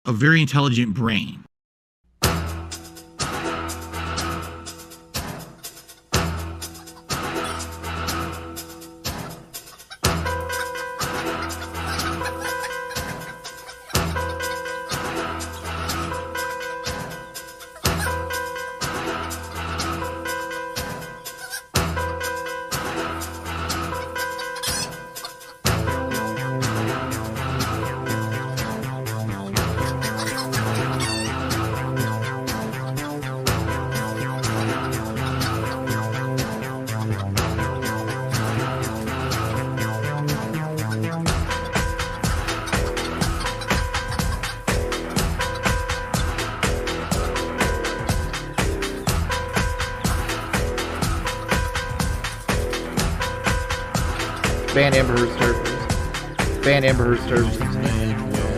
a very intelligent brain. Ban Amber Heard's turf. Ban Amber Heard's turf.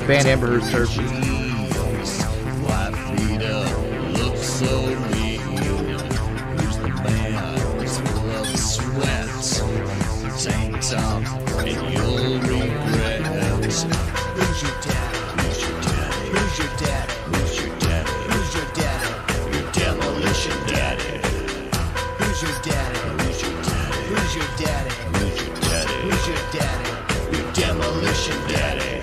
Ban Amber Heard's turf. Look so mean. Who's the man who's full of sweat? Tank top, and you'll regret. Who's your daddy? Who's your daddy? Who's your daddy? Who's your daddy? Who's your daddy? Your demolition daddy. Who's your daddy? Who's your daddy? Who's your daddy? Who's your daddy? Who's your daddy? Your demolition daddy.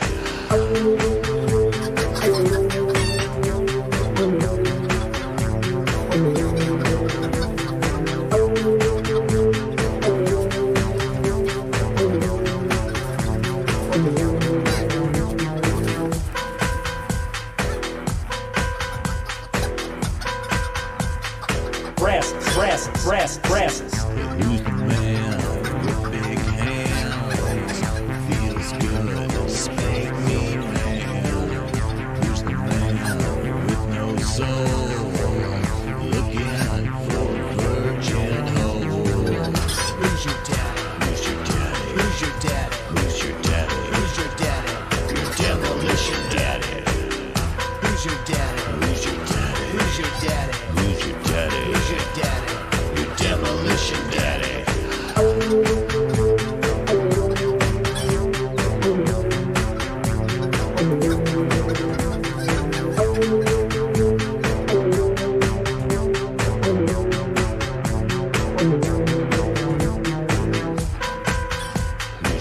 Brasses. Who's the man with big hands? Feels good, spank me, man. Who's the man with no soul? Looking for virgin holes. Who's your daddy? Who's your daddy? Who's your daddy? Who's your daddy? Who's your daddy? Your demolition daddy. Who's your daddy? Who's your daddy? Who's your daddy? Who's your daddy? Who's your daddy? Demolition daddy. Who's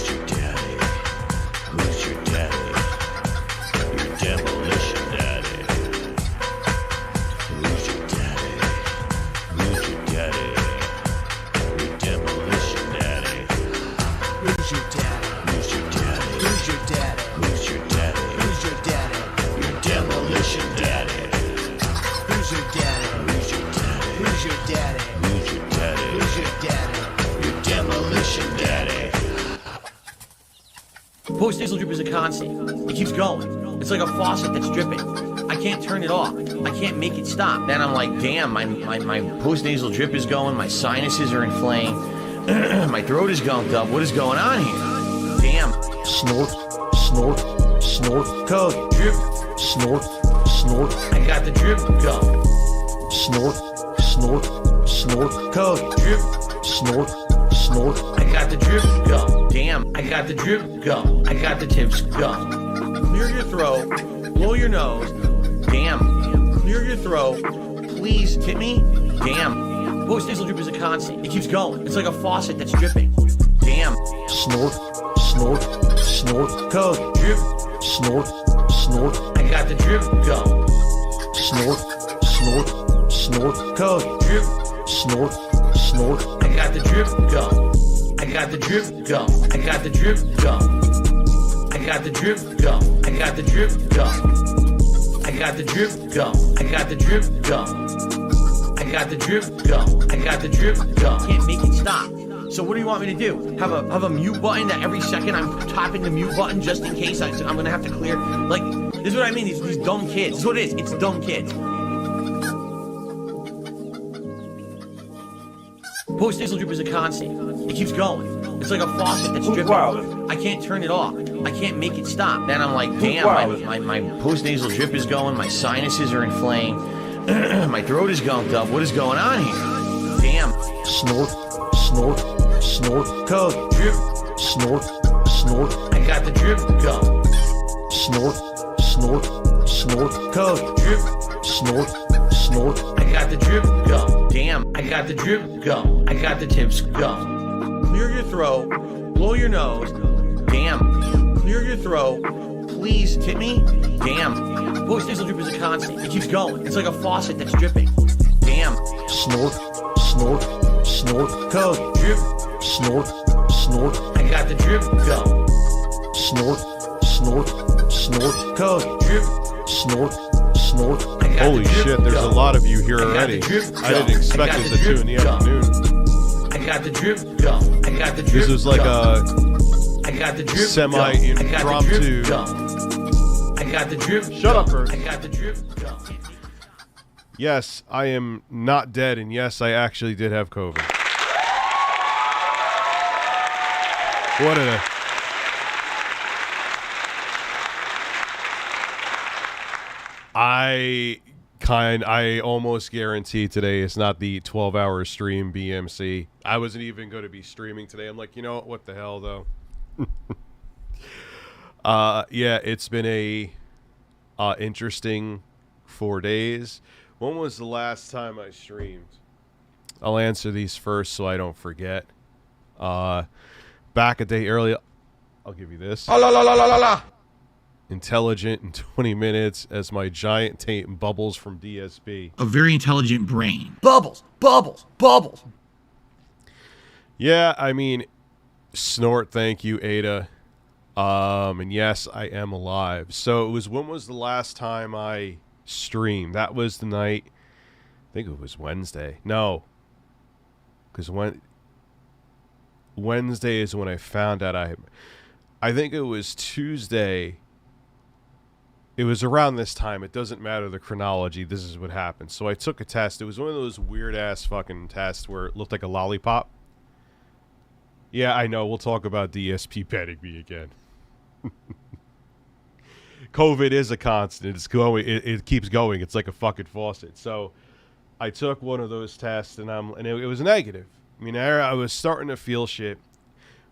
your daddy? Who's your daddy? Your demolition daddy. Who's your daddy? Who's your daddy? Demolition daddy. Who's your daddy? Who's your daddy? Who's your daddy? Who's your daddy? Who's your daddy? Your demolition daddy. Who's your daddy? Who's your daddy? Who's your daddy? Who's your daddy? Who's your daddy? Your demolition daddy. Post-nasal drip is a constant. It keeps going. It's like a faucet that's dripping. I can't turn it off. I can't make it stop. Then I'm like, damn, my post-nasal drip is going, my sinuses are inflamed, my throat is gunked up. What is going on here? Damn. Snort, snort, snort, code. Drip, snort, snort. I got the drip go. Snort, snort, snort, code. Drip, snort, snort. I got the drip go. Damn, I got the drip go. I got the tips go. Clear your throat, blow your nose. Damn, clear your throat. Please tip me. Damn. Post-nasal drip is a constant. It keeps going. It's like a faucet that's dripping. Damn. Snort, snort, snort, code. Drip, snort, snort. I got the drip go. Snort, snort, snort, code. Drip, snort, snort. I got the drip go. I got the drip go. I got the drip go. I got the drip go. I got the drip go. I got the drip go. I got the drip go. I got the drip go. I got the drip go. Can't make it stop. So what do you want me to do? Have a mute button that every second I'm tapping the mute button just in case I'm gonna have to clear? Like, this is what I mean. These dumb kids. This is what it is. It's dumb kids. Post-nasal drip is a constant. It keeps going. It's like a faucet that's dripping. I can't turn it off. I can't make it stop. Then I'm like, damn, my post-nasal drip is going, my sinuses are inflamed, my throat is gunked up. What is going on here? Damn. Snort, snort, snort, code. Drip, snort, snort. I got the drip go. Snort, snort, snort, code, drip, snort, snort. I got the drip, go. Damn, I got the drip, go. I got the tips, go. Clear your throat, blow your nose. Damn, clear your throat. Please tip me. Damn, post-nasal drip is a constant. It keeps going. It's like a faucet that's dripping. Damn, snort, snort, snort, code, drip, snort, snort. I got the drip, go. Snort, snort, snort, code, drip, snort, snort. Holy shit, there's a lot of you here already. I didn't expect this at 2 in the afternoon. I got the drip, go. I got the drip. This was like a I got the drip, semi-impromptu. I got the drip. Shut up, Kurt. I got the drip, go. Yes, I am not dead, and yes, I actually did have COVID. What a... I almost guarantee today it's not the 12-hour stream BMC. I wasn't even going to be streaming today. I'm like, you know what the hell, though? Yeah, it's been a interesting 4 days. When was the last time I streamed? I'll answer these first so I don't forget. Back a day earlier, I'll give you this. Intelligent in 20 minutes as my giant taint bubbles from DSB. A very intelligent brain. Bubbles, bubbles, bubbles. Yeah, I mean, snort, thank you, Ada. And yes, I am alive. So it was, when was the last time I streamed? That was the night, I think it was Wednesday. No. Because Wednesday is when I found out I think it was Tuesday. It was around this time. It doesn't matter the chronology. This is what happened. So I took a test. It was one of those weird-ass fucking tests where it looked like a lollipop. Yeah, I know. We'll talk about DSP petting me again. COVID is a constant. It's going. It keeps going. It's like a fucking faucet. So I took one of those tests, and it was negative. I mean, I was starting to feel shit.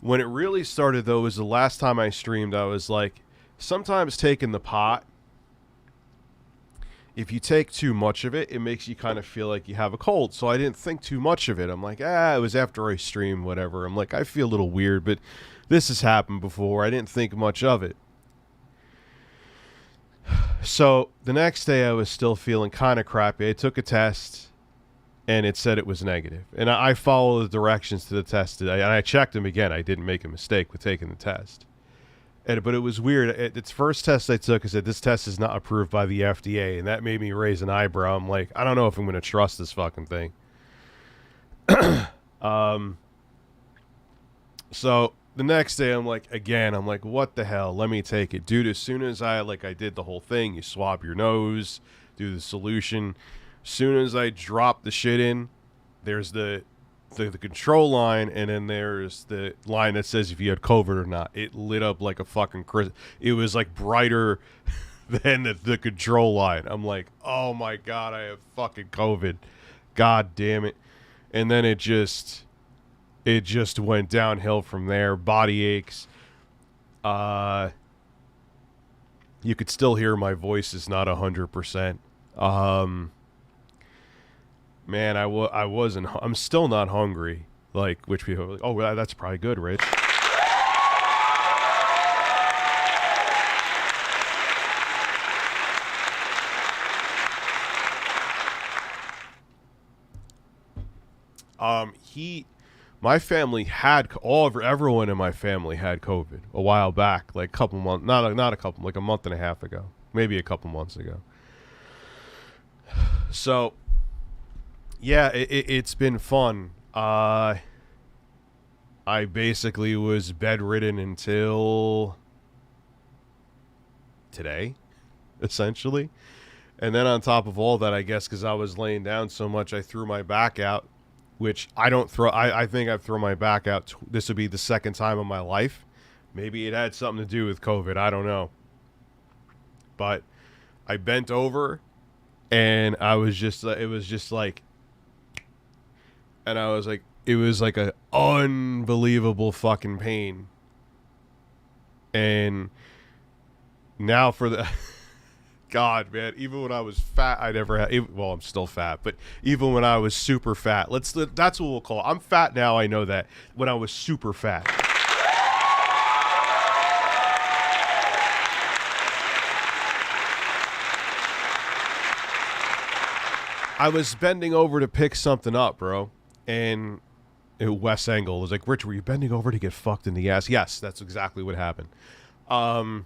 When it really started, though, was the last time I streamed. I was like, sometimes taking the pot, if you take too much of it, it makes you kind of feel like you have a cold. So I didn't think too much of it. I'm like, it was after I streamed, whatever. I'm like, I feel a little weird, but this has happened before. I didn't think much of it. So the next day I was still feeling kind of crappy. I took a test, and it said it was negative. And I followed the directions to the test. And I checked them again. I didn't make a mistake with taking the test. But it was weird. The first test I took, I said, this test is not approved by the FDA. And that made me raise an eyebrow. I'm like, I don't know if I'm going to trust this fucking thing. So the next day, I'm like, what the hell? Let me take it. Dude, as soon as I did the whole thing, you swab your nose, do the solution. As soon as I drop the shit in, there's the control line, and then there's the line that says if you had COVID or not. It lit up like a fucking it was like brighter than the control line. I'm like, oh my god, I have fucking COVID. God damn it. And then it just went downhill from there. Body aches. You could still hear my voice is not 100%. Man, I'm still not hungry. Like, which people are like, oh, well, that's probably good, Rich. My family had, everyone in my family had COVID a while back, like a couple months, not a couple, like a month and a half ago, maybe a couple months ago. So, yeah, it's been fun. I basically was bedridden until today, essentially. And then on top of all that, I guess because I was laying down so much, I threw my back out, which I don't throw. I think I've thrown my back out. This would be the second time in my life. Maybe it had something to do with COVID. I don't know. But I bent over, and I was just, it was just like, and I was like, it was like an unbelievable fucking pain. And now for the God, man. Even when I was fat, I never had. Well, I'm still fat, but even when I was super fat, that's what we'll call it. I'm fat now. I know that. When I was super fat. I was bending over to pick something up, bro, and Wes Engel was like, "Rich, were you bending over to get fucked in the ass?" Yes, that's exactly what happened. And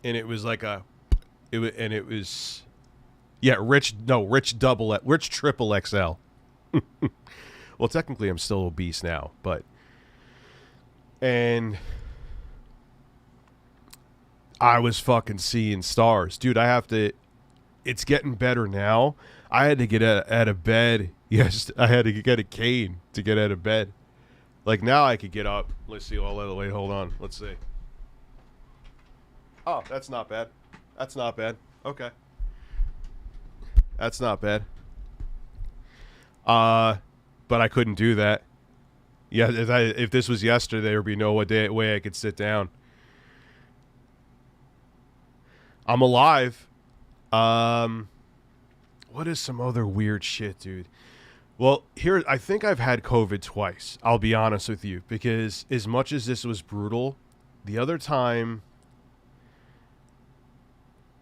it was like Rich triple XL. Well, technically I'm still obese now, and I was fucking seeing stars. Dude, it's getting better now. I had to get out of bed. Yes, I had to get a cane to get out of bed. Like, now I could get up. Let's see. Wait, hold on. Let's see. Oh, that's not bad. That's not bad. Okay. That's not bad. But I couldn't do that. Yeah, if this was yesterday, there would be no way I could sit down. I'm alive. What is some other weird shit, dude? Well, I think I've had COVID twice. I'll be honest with you, because as much as this was brutal, the other time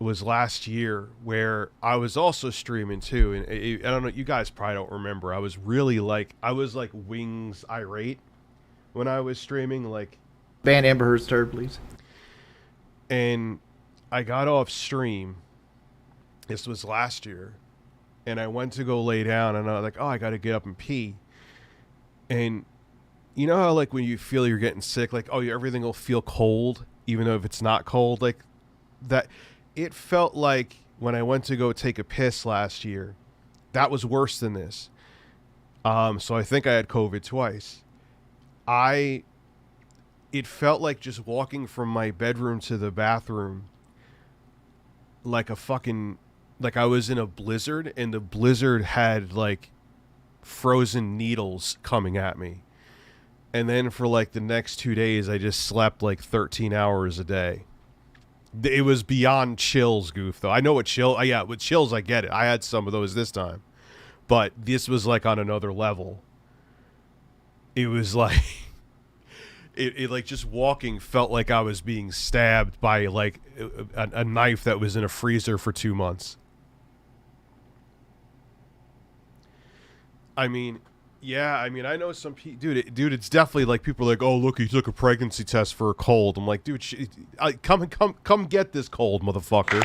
was last year, where I was also streaming too, and I don't know, you guys probably don't remember. I was wings irate when I was streaming, like. Ban Amber Heard's turd, please. And I got off stream. This was last year. And I went to go lay down, and I was like, oh, I got to get up and pee. And you know how, like, when you feel you're getting sick, like, oh, everything will feel cold, even though if it's not cold, like that. It felt like when I went to go take a piss last year, that was worse than this. So I think I had COVID twice. It felt like just walking from my bedroom to the bathroom, like I was in a blizzard, and the blizzard had like frozen needles coming at me. And then for like the next 2 days, I just slept like 13 hours a day. It was beyond chills, Goof, though. I know what with chills, I get it. I had some of those this time. But this was like on another level. It was like, it like just walking felt like I was being stabbed by like a knife that was in a freezer for 2 months. I mean, yeah, I know some people, dude, it's definitely like people are like, oh, look, he took a pregnancy test for a cold. I'm like, dude, come get this cold, motherfucker.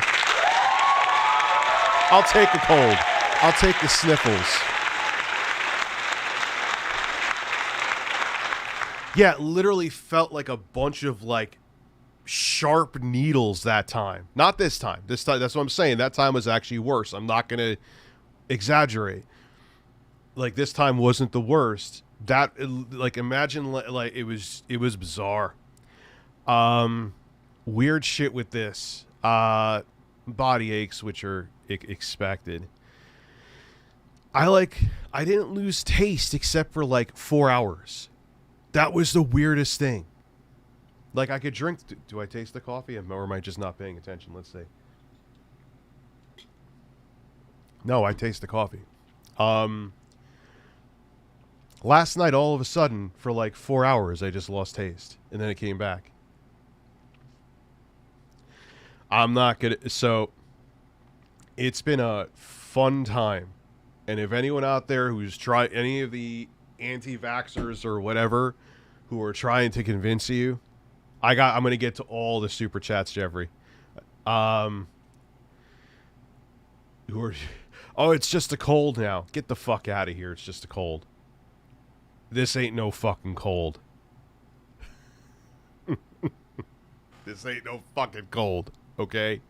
I'll take a cold. I'll take the sniffles. Yeah, it literally felt like a bunch of like sharp needles that time. Not this time. This time, that's what I'm saying. That time was actually worse. I'm not going to exaggerate. Like, this time wasn't the worst. That, like, imagine, like, it was bizarre. Weird shit with this. Body aches, which are expected. I didn't lose taste except for, like, 4 hours. That was the weirdest thing. Like, I could drink. Do I taste the coffee? Or am I just not paying attention? Let's see. No, I taste the coffee. Last night, all of a sudden, for like 4 hours, I just lost taste. And then it came back. I'm not going to... So, it's been a fun time. And if anyone out there who's tried... Any of the anti-vaxxers or whatever who are trying to convince you... I'm going to get to all the super chats, Jeffrey. Oh, it's just a cold now. Get the fuck out of here. It's just a cold. This ain't no fucking cold. This ain't no fucking cold, okay?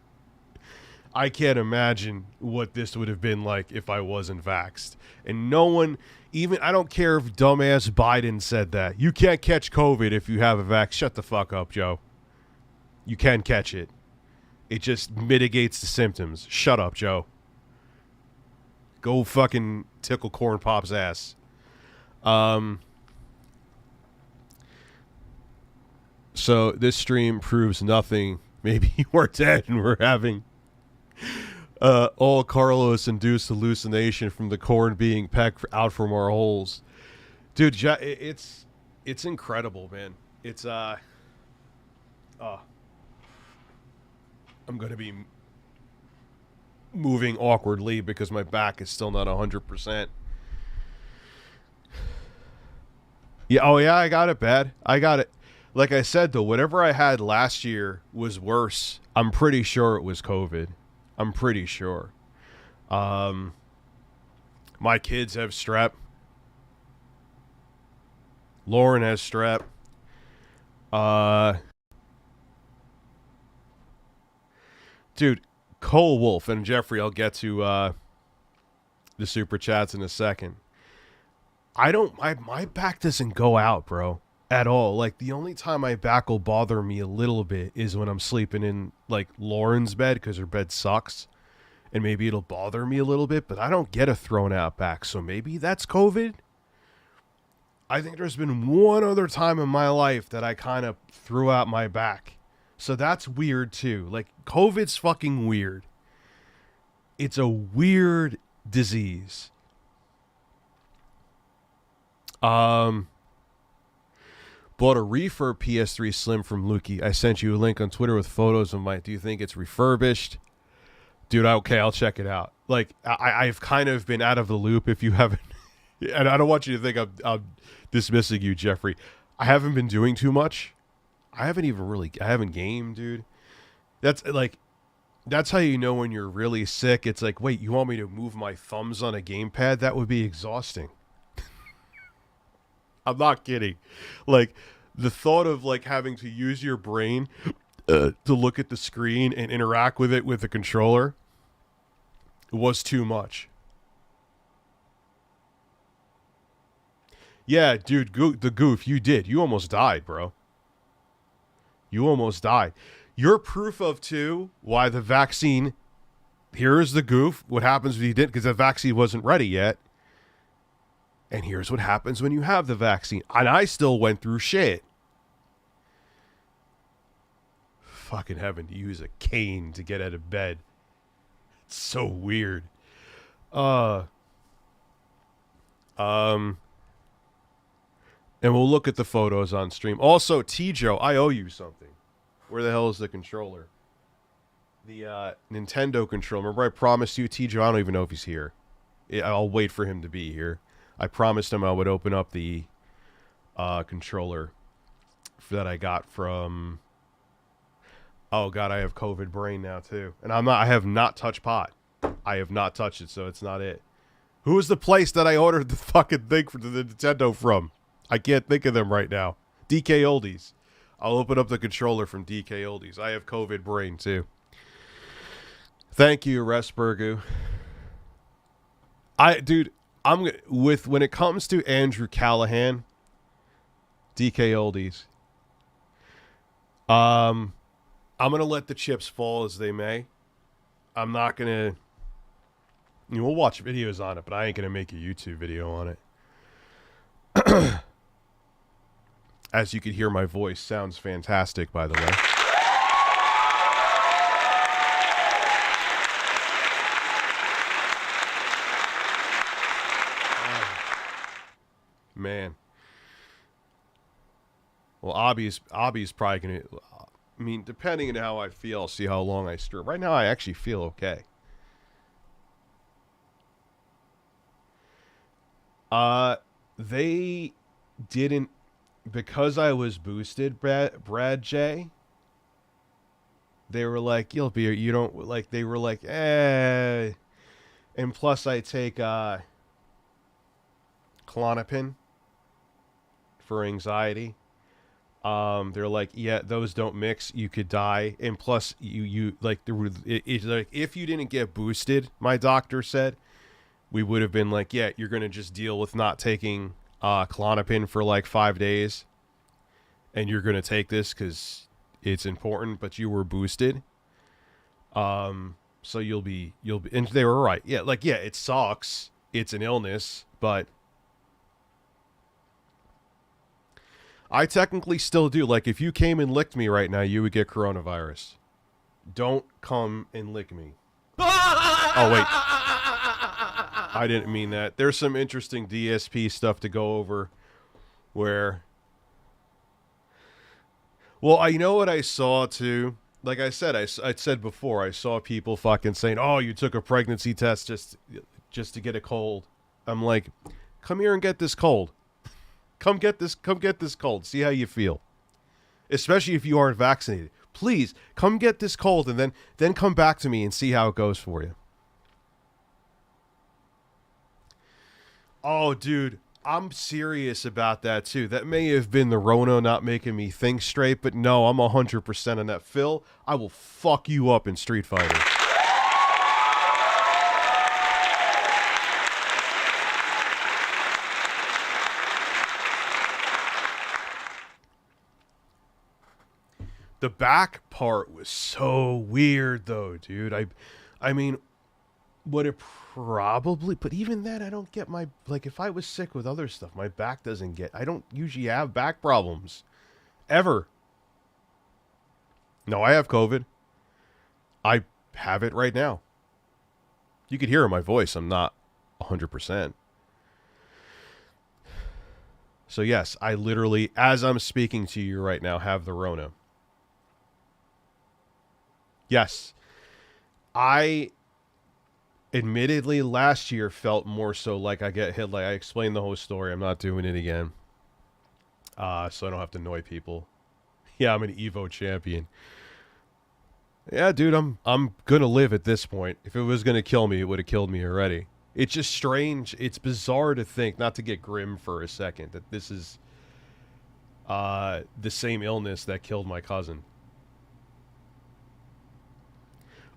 I can't imagine what this would have been like if I wasn't vaxxed. And no one, I don't care if dumbass Biden said that. You can't catch COVID if you have a vax. Shut the fuck up, Joe. You can catch it. It just mitigates the symptoms. Shut up, Joe. Go fucking tickle Corn Pop's ass. So this stream proves nothing. Maybe we're dead and we're having All Carlos induced hallucination from the corn being pecked out from our holes. Dude, it's incredible, man. It's I'm gonna be moving awkwardly because my back is still not 100%. Yeah, oh yeah, I got it bad. I got it. Like I said though, whatever I had last year was worse. I'm pretty sure it was COVID. I'm pretty sure. My kids have strep. Lauren has strep. Dude, Cole Wolf and Jeffrey, I'll get to the super chats in a second. My back doesn't go out, bro, at all. Like, the only time my back will bother me a little bit is when I'm sleeping in, like, Lauren's bed because her bed sucks. And maybe it'll bother me a little bit, but I don't get a thrown out back. So maybe that's COVID. I think there's been one other time in my life that I kind of threw out my back. So that's weird too. Like, COVID's fucking weird. It's a weird disease. Bought a refurb PS3 Slim from Lukey. I sent you a link on Twitter with photos of my. Do you think it's refurbished? Dude, okay, I'll check it out. Like, I've kind of been out of the loop if you haven't. And I don't want you to think I'm dismissing you, Jeffrey. I haven't been doing too much. I haven't gamed, dude. That's how you know when you're really sick. It's like, wait, you want me to move my thumbs on a gamepad? That would be exhausting. I'm not kidding. Like, the thought of like having to use your brain to look at the screen and interact with it with the controller was too much. Yeah, dude, the goof, you did. You almost died, bro. You almost died. You're proof of, too, why the vaccine... Here's the goof. What happens when you didn't, because the vaccine wasn't ready yet. And here's what happens when you have the vaccine. And I still went through shit. Fucking having to use a cane to get out of bed. It's so weird. And we'll look at the photos on stream. Also, T-Joe, I owe you something. Where the hell is the controller? The Nintendo controller. Remember I promised you, T-Joe? I don't even know if he's here. I'll wait for him to be here. I promised him I would open up the controller that I got from... Oh, God, I have COVID brain now, too. And I have not touched pot. I have not touched it, so it's not it. Who is the place that I ordered the fucking thing for the Nintendo from? I can't think of them right now. DK Oldies. I'll open up the controller from DK Oldies. I have COVID brain, too. Thank you, Resburgu. Dude, when it comes to Andrew Callahan, DK Oldies, I'm going to let the chips fall as they may. I'm not going to... we'll watch videos on it, but I ain't going to make a YouTube video on it. As you can hear, my voice sounds fantastic, by the way. Man. Well, Obby's probably going to... I mean, depending on how I feel, I'll see how long I stream. Right now, I actually feel okay. They didn't... Because I was boosted, Brad J, they were like, you don't, like, they were like, eh. And plus I take, Klonopin for anxiety. They're like, yeah, those don't mix. You could die. And plus you like, it's like, if you didn't get boosted, my doctor said, we would have been like, yeah, you're going to just deal with not taking Klonopin for like 5 days, and you're gonna take this because it's important, but you were boosted, so you'll be and they were right. Yeah, like, yeah, it sucks, it's an illness, but I technically still do. Like, if you came and licked me right now, you would get coronavirus. Don't come and lick me. Oh, wait. I didn't mean that. There's some interesting DSP stuff to go over where... Well, you know what I saw, too? Like I said, I said before, I saw people fucking saying, oh, you took a pregnancy test just to get a cold. I'm like, come here and get this cold. Come get this cold. See how you feel. Especially if you aren't vaccinated. Please, come get this cold and then come back to me and see how it goes for you. Oh, dude, I'm serious about that, too. That may have been the Rona not making me think straight, but no, I'm 100% on that. Phil, I will fuck you up in Street Fighter. The back part was so weird, though, dude. I mean, would it probably... But even then, I don't get my... Like, if I was sick with other stuff, my back doesn't get... I don't usually have back problems. Ever. No, I have COVID. I have it right now. You could hear in my voice, I'm not 100%. So, yes, I literally, as I'm speaking to you right now, have the Rona. Yes, I admittedly last year felt more so like I get hit. Like I explained the whole story. I'm not doing it again, so I don't have to annoy people. Yeah, I'm an Evo champion. Yeah, dude, I'm gonna live at this point. If it was gonna kill me, it would have killed me already. It's just strange. It's bizarre to think, not to get grim for a second, that this is the same illness that killed my cousin.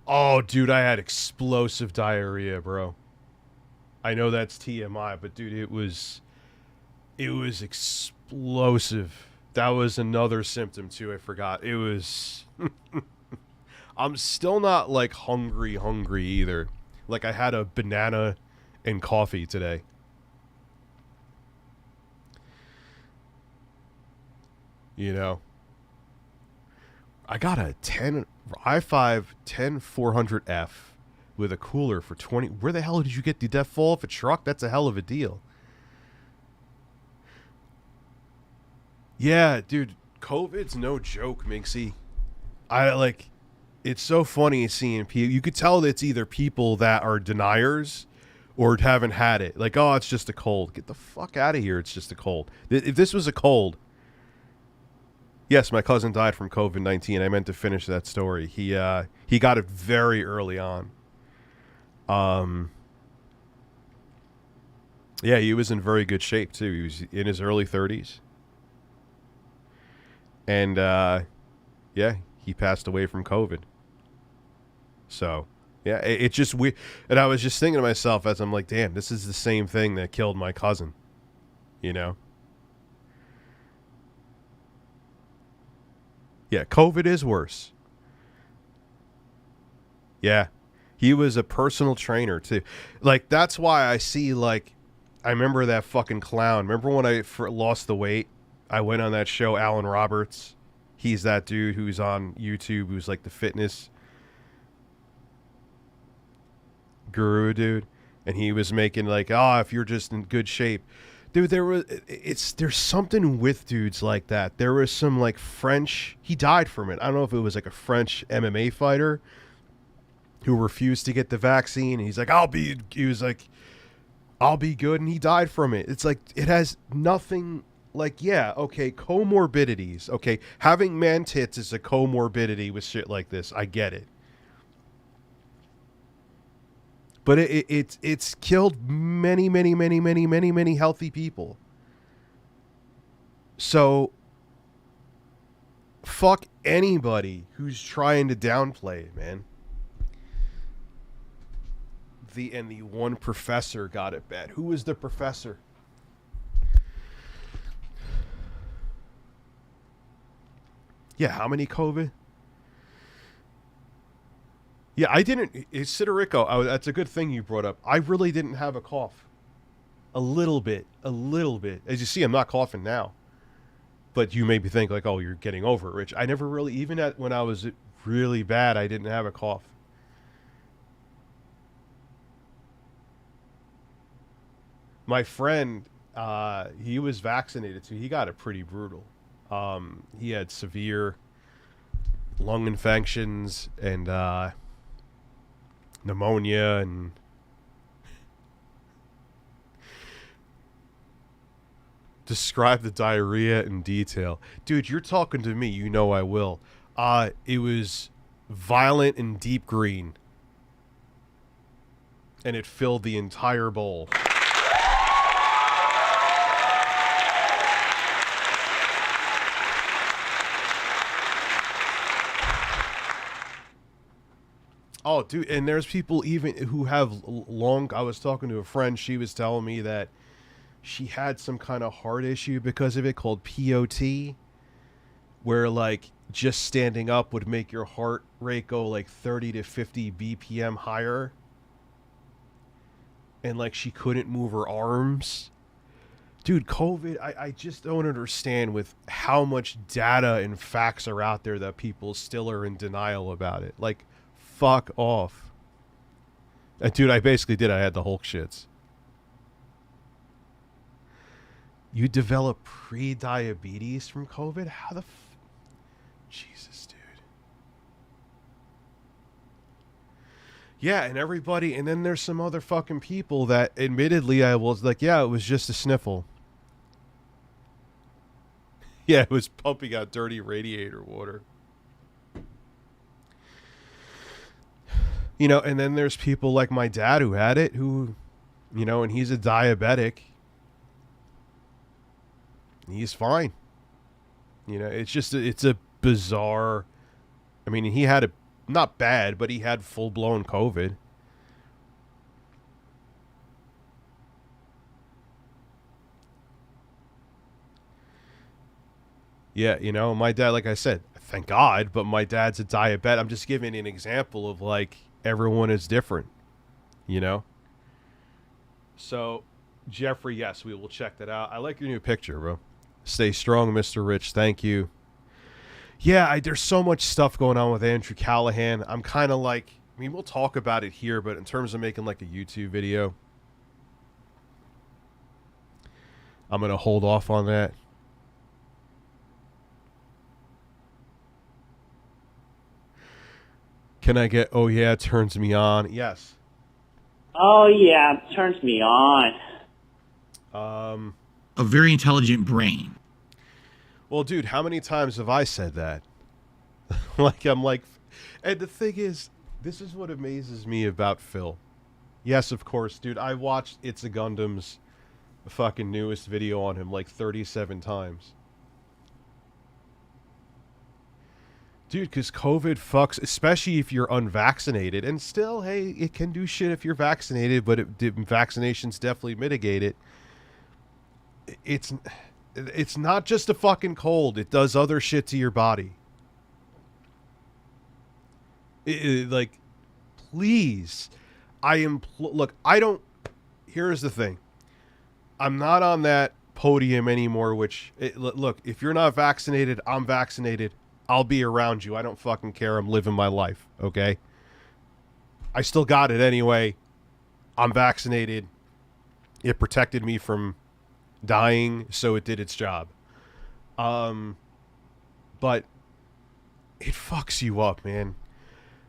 Oh, dude, I had explosive diarrhea, bro. I know that's TMI, but dude, it was explosive. That was another symptom too. I forgot. It was. I'm still not like hungry either. Like I had a banana and coffee today. You know. I got a i5 10400F with a cooler for 20. Where the hell did you get? Did that fall off a truck? That's a hell of a deal. Yeah, dude, COVID's no joke, Minxy. It's so funny seeing people. You could tell that it's either people that are deniers or haven't had it. Like, oh, it's just a cold. Get the fuck out of here. It's just a cold. If this was a cold... Yes, my cousin died from COVID-19. I meant to finish that story. He got it very early on. Yeah, he was in very good shape, too. He was in his early 30s. And, yeah, he passed away from COVID. So, yeah, it's just weird. And I was just thinking to myself as I'm like, damn, this is the same thing that killed my cousin. You know? Yeah, COVID is worse. Yeah. He was a personal trainer, too. Like, that's why I see, like, I remember that fucking clown. Remember when I lost the weight? I went on that show, Alan Roberts. He's that dude who's on YouTube who's, like, the fitness guru dude. And he was making, like, if you're just in good shape. Dude, there's something with dudes like that. There was some like French, he died from it. I don't know if it was like a French MMA fighter who refused to get the vaccine. And he's like, I'll be good. And he died from it. It's like, it has nothing like, yeah, okay, comorbidities. Okay, having man tits is a comorbidity with shit like this. I get it. But it's killed many healthy people. So, fuck anybody who's trying to downplay it, man. The one professor got it bad. Who was the professor? Yeah, how many COVID? Yeah, I didn't... Siderico, that's a good thing you brought up. I really didn't have a cough. A little bit. As you see, I'm not coughing now. But you maybe think, like, oh, you're getting over it, Rich. I never really... Even when I was really bad, I didn't have a cough. My friend, he was vaccinated too. He got it pretty brutal. He had severe lung infections and pneumonia and describe the diarrhea in detail. Dude, you're talking to me. You know I will. It was violent and deep green. And it filled the entire bowl. Oh, dude, and there's people even who have long... I was talking to a friend. She was telling me that she had some kind of heart issue because of it called POT, where, like, just standing up would make your heart rate go, like, 30 to 50 BPM higher. And, like, she couldn't move her arms. Dude, COVID, I just don't understand with how much data and facts are out there that people still are in denial about it. Like... Fuck off. Dude, I basically did. I had the Hulk shits. You develop pre-diabetes from COVID? How the Jesus, dude. Yeah, and everybody... And then there's some other fucking people that admittedly I was like, yeah, it was just a sniffle. Yeah, it was pumping out dirty radiator water. You know, and then there's people like my dad who had it, who, you know, and he's a diabetic. He's fine. You know, it's just, it's a bizarre, I mean, he had it, not bad, but he had full-blown COVID. Yeah, you know, my dad, like I said, thank God, but my dad's a diabetic. I'm just giving an example of, like, everyone is different, you know? So, Jeffrey, yes, we will check that out. I like your new picture, bro. Stay strong, Mr. Rich. Thank you. Yeah, there's so much stuff going on with Andrew Callahan. I'm kind of like, I mean, we'll talk about it here, but in terms of making, like, a YouTube video, I'm going to hold off on that. Can I get, oh yeah, it turns me on? Yes. Oh yeah, it turns me on. A very intelligent brain. Well, dude, how many times have I said that? Like, I'm like, and the thing is, this is what amazes me about Phil. Yes, of course, dude, I watched It's a Gundam's fucking newest video on him like 37 times. Dude, because COVID fucks, especially if you're unvaccinated. And still, hey, it can do shit if you're vaccinated, but vaccinations definitely mitigate it. It's not just a fucking cold. It does other shit to your body. Like, please, look, I don't, here's the thing. I'm not on that podium anymore, which, look, if you're not vaccinated, I'm vaccinated. I'll be around you. I don't fucking care. I'm living my life, okay? I still got it anyway. I'm vaccinated. It protected me from dying, so it did its job. But it fucks you up, man.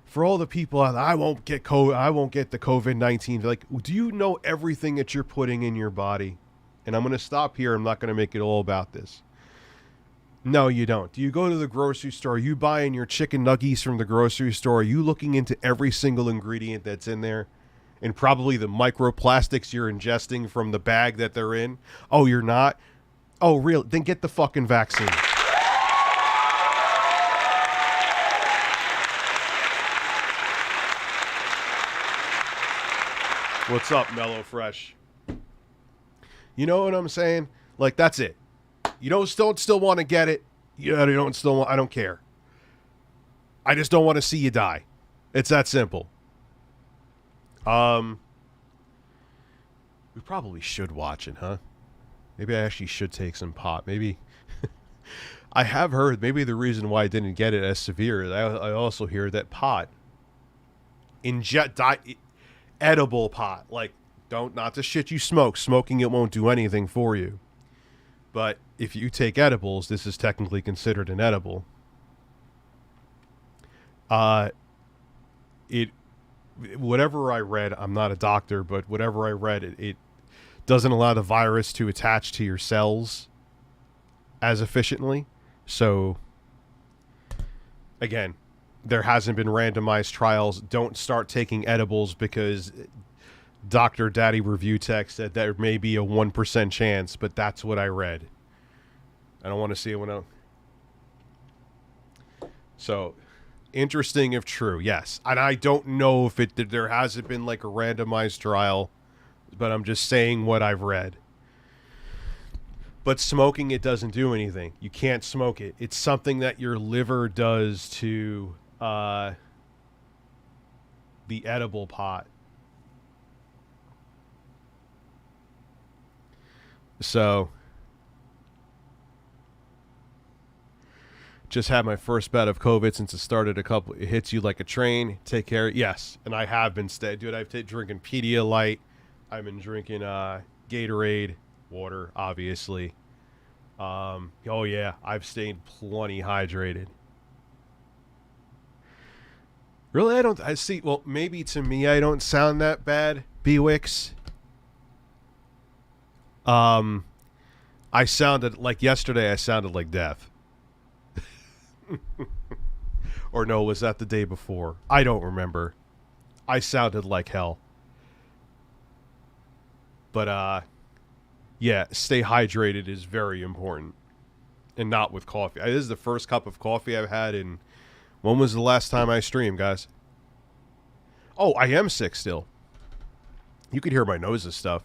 For all the people out there, I won't get the COVID-19. Like, do you know everything that you're putting in your body? And I'm going to stop here. I'm not going to make it all about this. No, you don't. Do you go to the grocery store? Are you buying your chicken nuggies from the grocery store? Are you looking into every single ingredient that's in there? And probably the microplastics you're ingesting from the bag that they're in? Oh, you're not? Oh, real? Then get the fucking vaccine. What's up, Mellow Fresh? You know what I'm saying? Like, that's it. You don't still want to get it. You don't still want, I don't care. I just don't want to see you die. It's that simple. We probably should watch it, huh? Maybe I actually should take some pot. Maybe I have heard maybe the reason why I didn't get it as severe is I also hear that pot edible pot, like not the shit you smoke. Smoking it won't do anything for you. But if you take edibles, this is technically considered an edible. Whatever I read, I'm not a doctor, but whatever I read, it doesn't allow the virus to attach to your cells as efficiently. So, again, there hasn't been randomized trials. Don't start taking edibles because Dr. Daddy Review Tech said there may be a 1% chance, but that's what I read. I don't want to see anyone else. So, interesting if true, yes. And I don't know if there hasn't been like a randomized trial, but I'm just saying what I've read. But smoking it doesn't do anything. You can't smoke it. It's something that your liver does to the edible pot. So, just had my first bout of COVID since it started it hits you like a train. Take care. Yes, and I have been dude, I've been drinking Pedialyte. I've been drinking Gatorade, water, obviously. Oh yeah, I've stayed plenty hydrated. Really, I see. Well, maybe to me I don't sound that bad, Bewix. I sounded like yesterday. I sounded like death. Or no, was that the day before? I don't remember. I sounded like hell. But yeah, stay hydrated is very important, and not with coffee. This is the first cup of coffee I've had in. When was the last time I streamed, guys? Oh, I am sick still. You could hear my nose and stuff.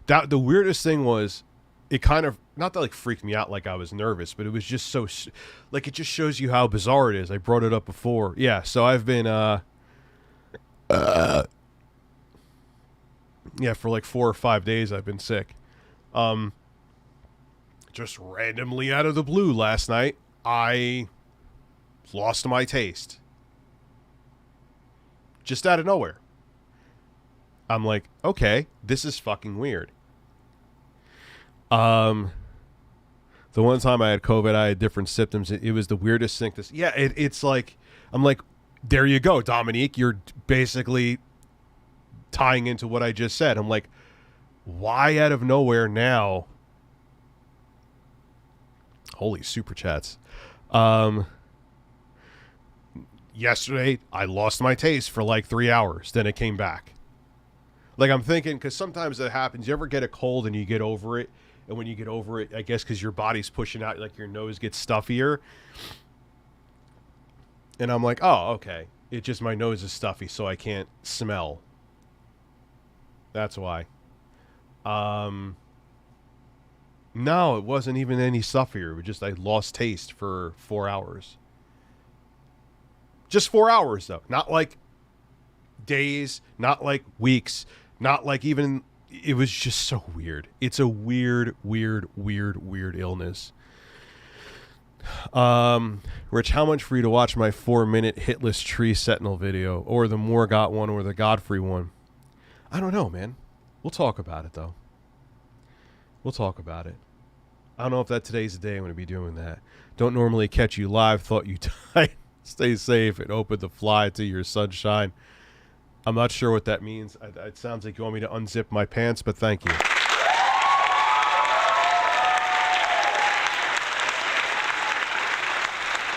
The weirdest thing was, it kind of, not that like freaked me out like I was nervous, but it was just so, like, it just shows you how bizarre it is. I brought it up before. Yeah, so I've been, yeah, for like 4 or 5 days I've been sick. Just randomly out of the blue last night, I lost my taste. Just out of nowhere. I'm like, okay, this is fucking weird. The one time I had COVID, I had different symptoms. It was the weirdest thing. It's like, I'm like, there you go, Dominique. You're basically tying into what I just said. I'm like, why out of nowhere now? Holy super chats. Yesterday, I lost my taste for like 3 hours. Then it came back. Like, I'm thinking, because sometimes that happens. You ever get a cold and you get over it? And when you get over it, I guess because your body's pushing out, like your nose gets stuffier. And I'm like, oh, okay. It's just my nose is stuffy, so I can't smell. That's why. No, it wasn't even any stuffier. It was just I lost taste for 4 hours. Just 4 hours, though. Not like days, not like weeks, not like even... It was just so weird. It's a weird illness. Rich, how much for you to watch my 4-minute hitless tree sentinel video, or the Morgot one, or the Godfrey one? I don't know, man. We'll talk about it, though. We'll talk about it. I don't know if today's the day I'm going to be doing that. Don't normally catch you live. Thought you died. Stay safe and open the fly to your sunshine. I'm not sure what that means. It sounds like you want me to unzip my pants, but thank you.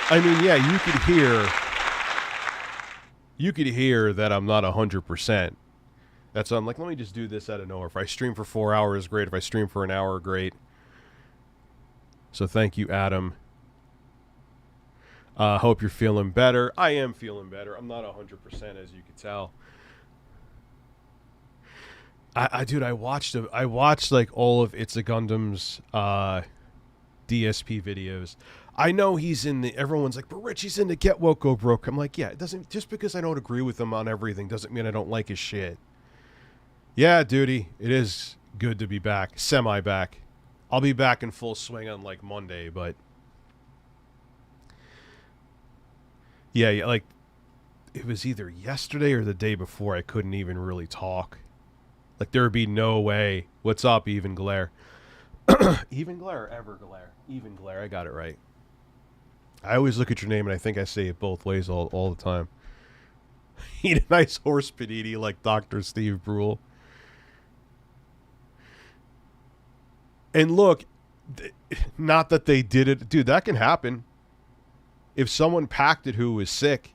I mean, yeah, you could hear that I'm not 100%. That's why I'm like, let me just do this out of nowhere. If I stream for 4 hours, great. If I stream for an hour, great. So thank you, Adam. Hope you're feeling better. I am feeling better. I'm not 100%, as you can tell. Dude, I watched like all of It's a Gundam's DSP videos. I know he's in the. Everyone's like, but Rich, he's in the Get Woke Go Broke. I'm like, yeah, it doesn't. Just because I don't agree with him on everything doesn't mean I don't like his shit. Yeah, duty. It is good to be back, semi back. I'll be back in full swing on like Monday, but yeah, like it was either yesterday or the day before. I couldn't even really talk. Like, there would be no way. What's up, Even Glare? Even Glare or Ever Glare? Even Glare, I got it right. I always look at your name and I think I say it both ways all the time. Eat a nice horse panini like Dr. Steve Brule. And look, not that they did it. Dude, that can happen. If someone packed it who was sick,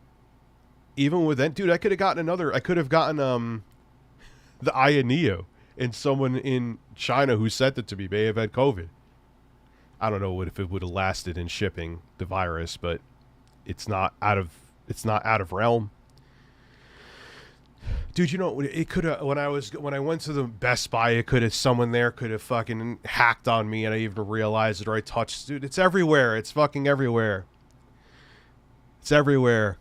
even with that, dude, I could have gotten the Ioneo, and someone in China who sent it to me may have had COVID. I don't know if it would have lasted in shipping the virus, but it's not out of realm. Dude, you know, it could have, when I went to the Best Buy, someone there could have fucking hacked on me and I even realized it, or I touched, dude, it's everywhere. It's fucking everywhere. It's everywhere.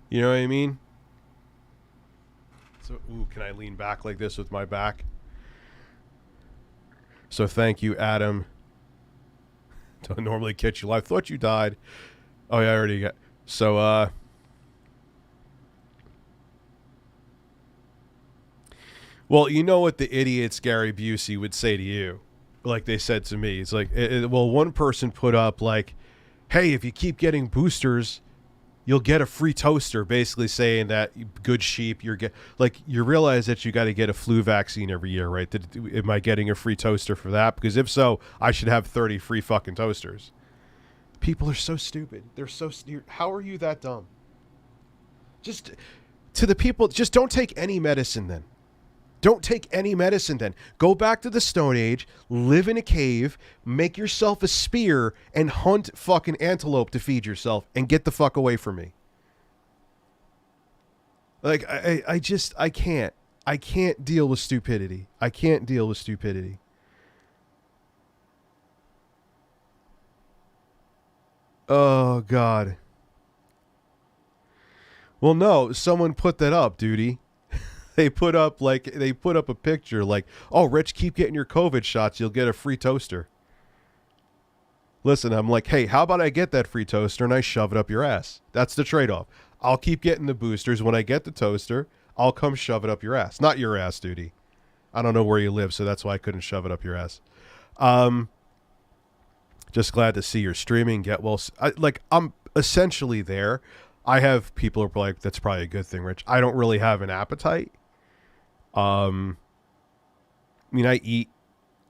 You know what I mean? So, ooh, can I lean back like this with my back? So thank you, Adam. Don't normally catch you live. Thought you died. Oh yeah, I already got. So well, you know what the idiots Gary Busey would say to you, like they said to me. It's like, well, one person put up like, "Hey, if you keep getting boosters, you'll get a free toaster," basically saying that good sheep, you realize that you got to get a flu vaccine every year, right? Am I getting a free toaster for that? Because if so, I should have 30 free fucking toasters. People are so stupid. They're so how are you that dumb? Just to the people, just don't take any medicine then. Don't take any medicine then. Go back to the Stone Age, live in a cave, make yourself a spear, and hunt fucking antelope to feed yourself, and get the fuck away from me. Like, I can't. I can't deal with stupidity. I can't deal with stupidity. Oh, God. Well, no, someone put that up, duty. They put up a picture like, "Oh, Rich, keep getting your COVID shots. You'll get a free toaster." Listen, I'm like, hey, how about I get that free toaster and I shove it up your ass? That's the trade-off. I'll keep getting the boosters. When I get the toaster, I'll come shove it up your ass. Not your ass, duty. I don't know where you live, so that's why I couldn't shove it up your ass. Just glad to see you're streaming. Get well. I'm essentially there. I have people who are like, that's probably a good thing, Rich. I don't really have an appetite. I mean, I eat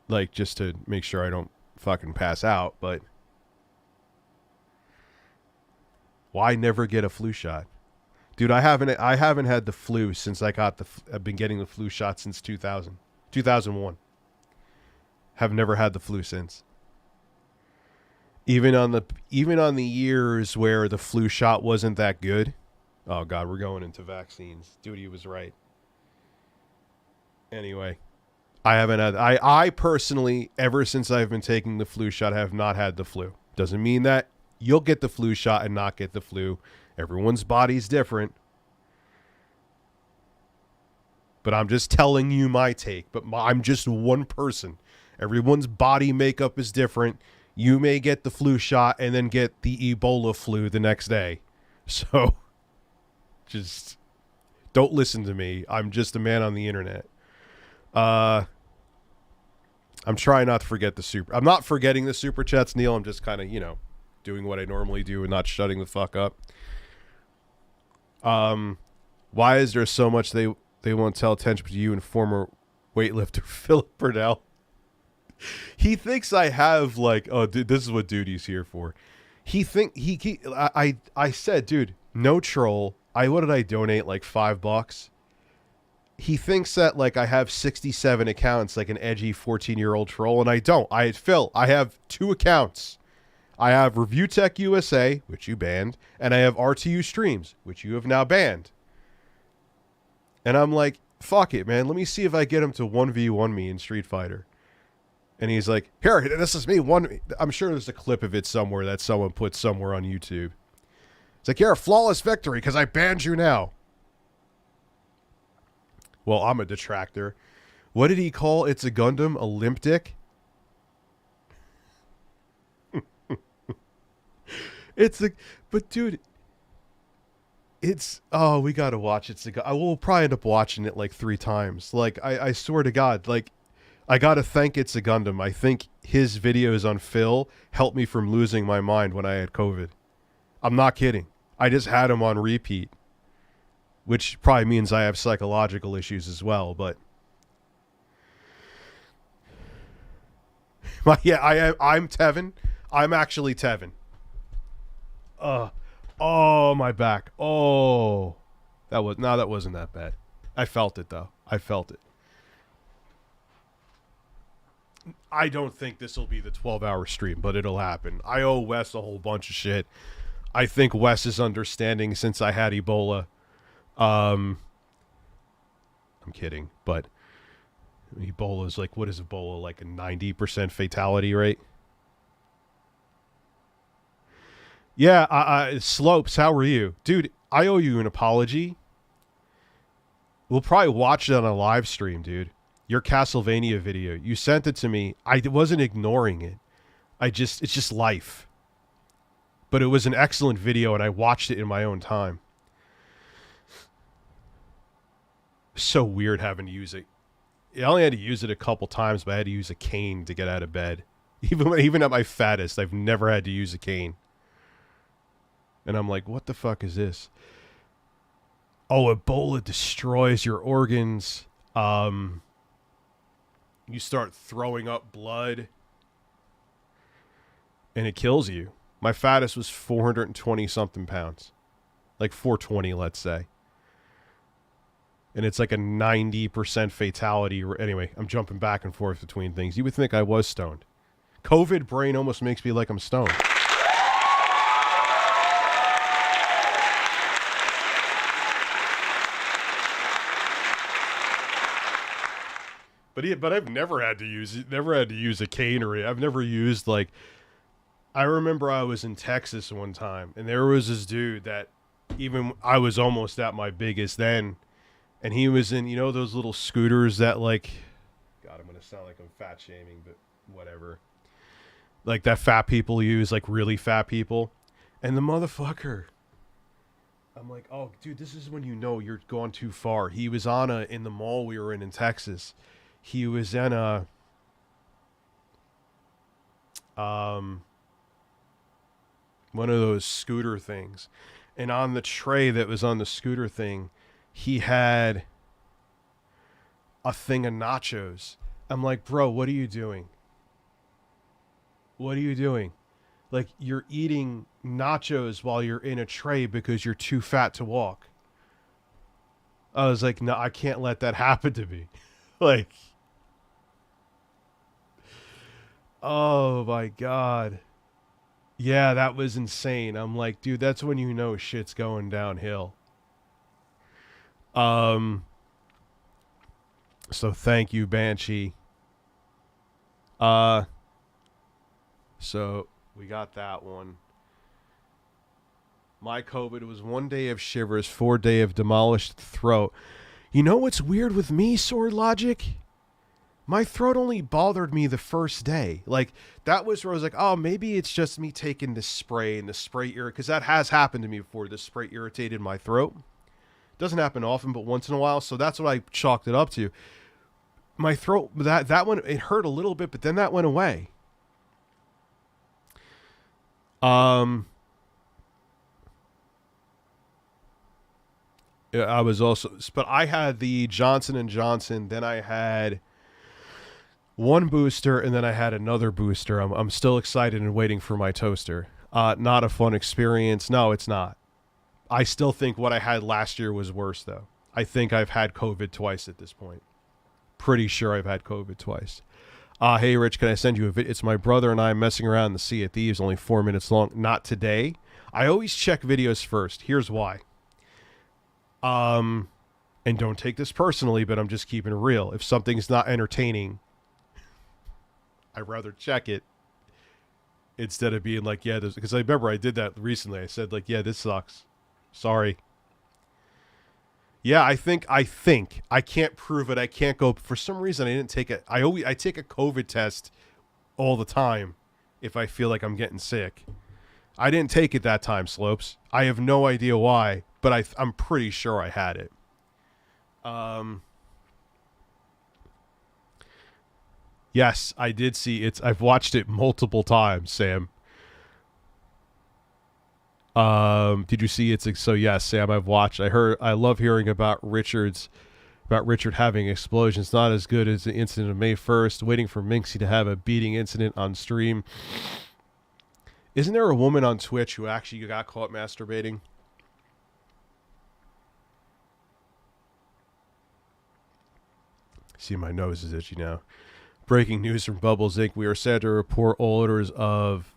like just to make sure I don't fucking pass out, but why never get a flu shot? Dude, I haven't had the flu since I've been getting the flu shot since 2001. Have never had the flu since. Even on the years where the flu shot wasn't that good. Oh God, we're going into vaccines. Dude, he was right. Anyway, I personally, ever since I've been taking the flu shot, have not had the flu. Doesn't mean that you'll get the flu shot and not get the flu. Everyone's body's different. But I'm just telling you my take. But I'm just one person. Everyone's body makeup is different. You may get the flu shot and then get the Ebola flu the next day. So, just don't listen to me. I'm just a man on the internet. I'm trying not to forget the super. I'm not forgetting the super chats, Neil. I'm just kind of, doing what I normally do and not shutting the fuck up. Why is there so much they won't tell attention to you and former weightlifter Philip Burnell? He thinks I have dude, this is what duty's here for. I said, dude, no troll. What did I donate? Like $5? He thinks that I have 67 accounts like an edgy 14-year-old troll, and I don't. I have 2 accounts. I have ReviewTechUSA, which you banned, and I have RTU Streams, which you have now banned. And I'm like, fuck it, man. Let me see if I get him to 1v1 me in Street Fighter. And he's like, here, this is me. I'm sure there's a clip of it somewhere that someone put somewhere on YouTube. It's like, you're a flawless victory because I banned you now. Well, I'm a detractor. What did he call It's a Gundam? A limp dick? But dude, It's we gotta watch it. I will probably end up watching it like 3 times. Like I swear to God, like I gotta thank It's a Gundam. I think his videos on Phil helped me from losing my mind when I had COVID. I'm not kidding. I just had him on repeat, which probably means I have psychological issues as well. But I'm Tevin. I'm actually Tevin. Oh, my back. Oh, that wasn't that bad. I felt it though. I felt it. I don't think this will be the 12-hour stream, but it'll happen. I owe Wes a whole bunch of shit. I think Wes is understanding since I had Ebola. I'm kidding, but Ebola is like, what is Ebola? Like a 90% fatality rate? Yeah, Slopes, how are you? Dude, I owe you an apology. We'll probably watch it on a live stream, dude. Your Castlevania video. You sent it to me. I wasn't ignoring it. It's just life. But it was an excellent video, and I watched it in my own time. So weird having to use it. I only had to use it a couple times, but I had to use a cane to get out of bed. Even at my fattest, I've never had to use a cane. And I'm like, what the fuck is this? Oh, Ebola destroys your organs. You start throwing up blood. And it kills you. My fattest was 420 something pounds. Like 420, let's say. And it's like a 90% fatality. Anyway, I'm jumping back and forth between things. You would think I was stoned. COVID brain almost makes me like I'm stoned. But I've never had to use a cane or I've never used like. I remember I was in Texas one time and there was this dude that even I was almost at my biggest then, and he was in those little scooters that like, God, I'm gonna sound like I'm fat shaming, but whatever. Like that fat people use, like really fat people, and the motherfucker. I'm like, oh, dude, this is when you're going too far. He was in the mall we were in Texas. He was in a one of those scooter things. And on the tray that was on the scooter thing, he had a thing of nachos. I'm like, bro, what are you doing? What are you doing? Like, you're eating nachos while you're in a tray because you're too fat to walk. I was like, no, I can't let that happen to me. Like, oh my God. Yeah, that was insane. I'm like, dude, that's when you know shit's going downhill. So thank you, Banshee. So we got that one. My COVID was 1 day of shivers, 4 day of demolished throat. You know what's weird with me, Sword Logic? My throat only bothered me the first day. Like, that was where I was like, oh, maybe it's just me taking this spray and the spray because that has happened to me before. The spray irritated my throat. Doesn't happen often, but once in a while. So that's what I chalked it up to. My throat, that one, it hurt a little bit, but then that went away. I was also, but I had the Johnson & Johnson, then I had one booster, and then I had another booster. I'm still excited and waiting for my toaster. Not a fun experience. No, it's not. I still think what I had last year was worse, though. I think I've had COVID twice at this point. Pretty sure I've had COVID twice. Hey, Rich, can I send you a video? It's my brother and I messing around in the Sea of Thieves, only 4 minutes long. Not today. I always check videos first. Here's why. And don't take this personally, but I'm just keeping it real. If something's not entertaining, I'd rather check it instead of being like, yeah, because I remember I did that recently. I said, like, yeah, this sucks. Sorry. Yeah, I think I can't prove it. I can't go. For some reason, I didn't take it. I take a COVID test all the time if I feel like I'm getting sick. I didn't take it that time, Slopes. I have no idea why, but I'm pretty sure I had it. Yes, I did see it. I've watched it multiple times, Sam. Did you see it? So yes, Sam, I've watched. I love hearing about Richard having explosions. Not as good as the incident of May 1st. Waiting for Minxy to have a beating incident on stream. Isn't there a woman on Twitch who actually got caught masturbating? See, my nose is itchy now. Breaking news from Bubbles Inc. We are sad to report all orders of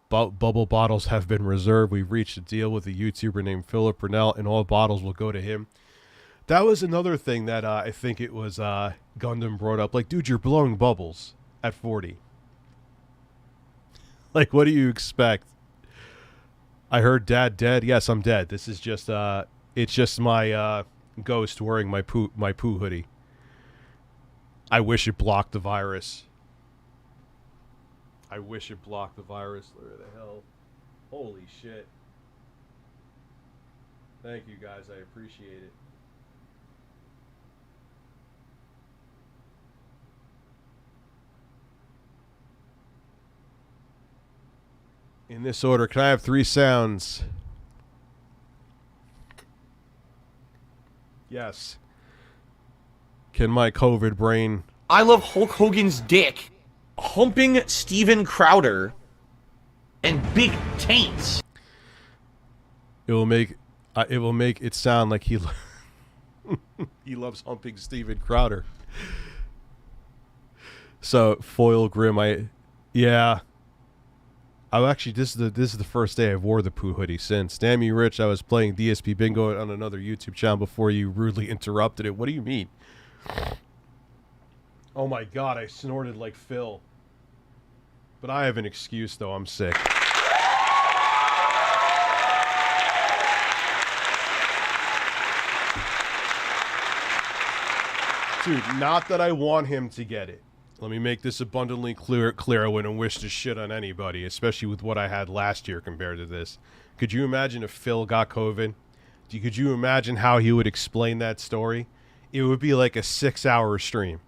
bubble bottles have been reserved. We've reached a deal with a YouTuber named Philip Burnell, and all bottles will go to him. That was another thing that I think it was Gundam brought up. Like, dude, you're blowing bubbles at 40. Like, what do you expect? I heard Dad dead. Yes, I'm dead. This is just it's just my ghost wearing my poo hoodie. I wish it blocked the virus. I wish it blocked the virus. Where the hell? Holy shit. Thank you guys. I appreciate it. In this order, can I have 3 sounds? Yes. Can my COVID brain... I love Hulk Hogan's dick, humping Steven Crowder, and big taints. It will make it sound like he he loves humping Steven Crowder. So Foil Grim, yeah. This is the first day I've wore the poo hoodie since. Damn you, Rich! I was playing DSP Bingo on another YouTube channel before you rudely interrupted it. What do you mean? Oh my god, I snorted like Phil. But I have an excuse though. I'm sick. Dude, not that I want him to get it. Let me make this abundantly clear. I wouldn't wish to shit on anybody, especially with what I had last year compared to this. Could you imagine if Phil got COVID? Could you imagine how he would explain that story? It would be like a 6-hour stream.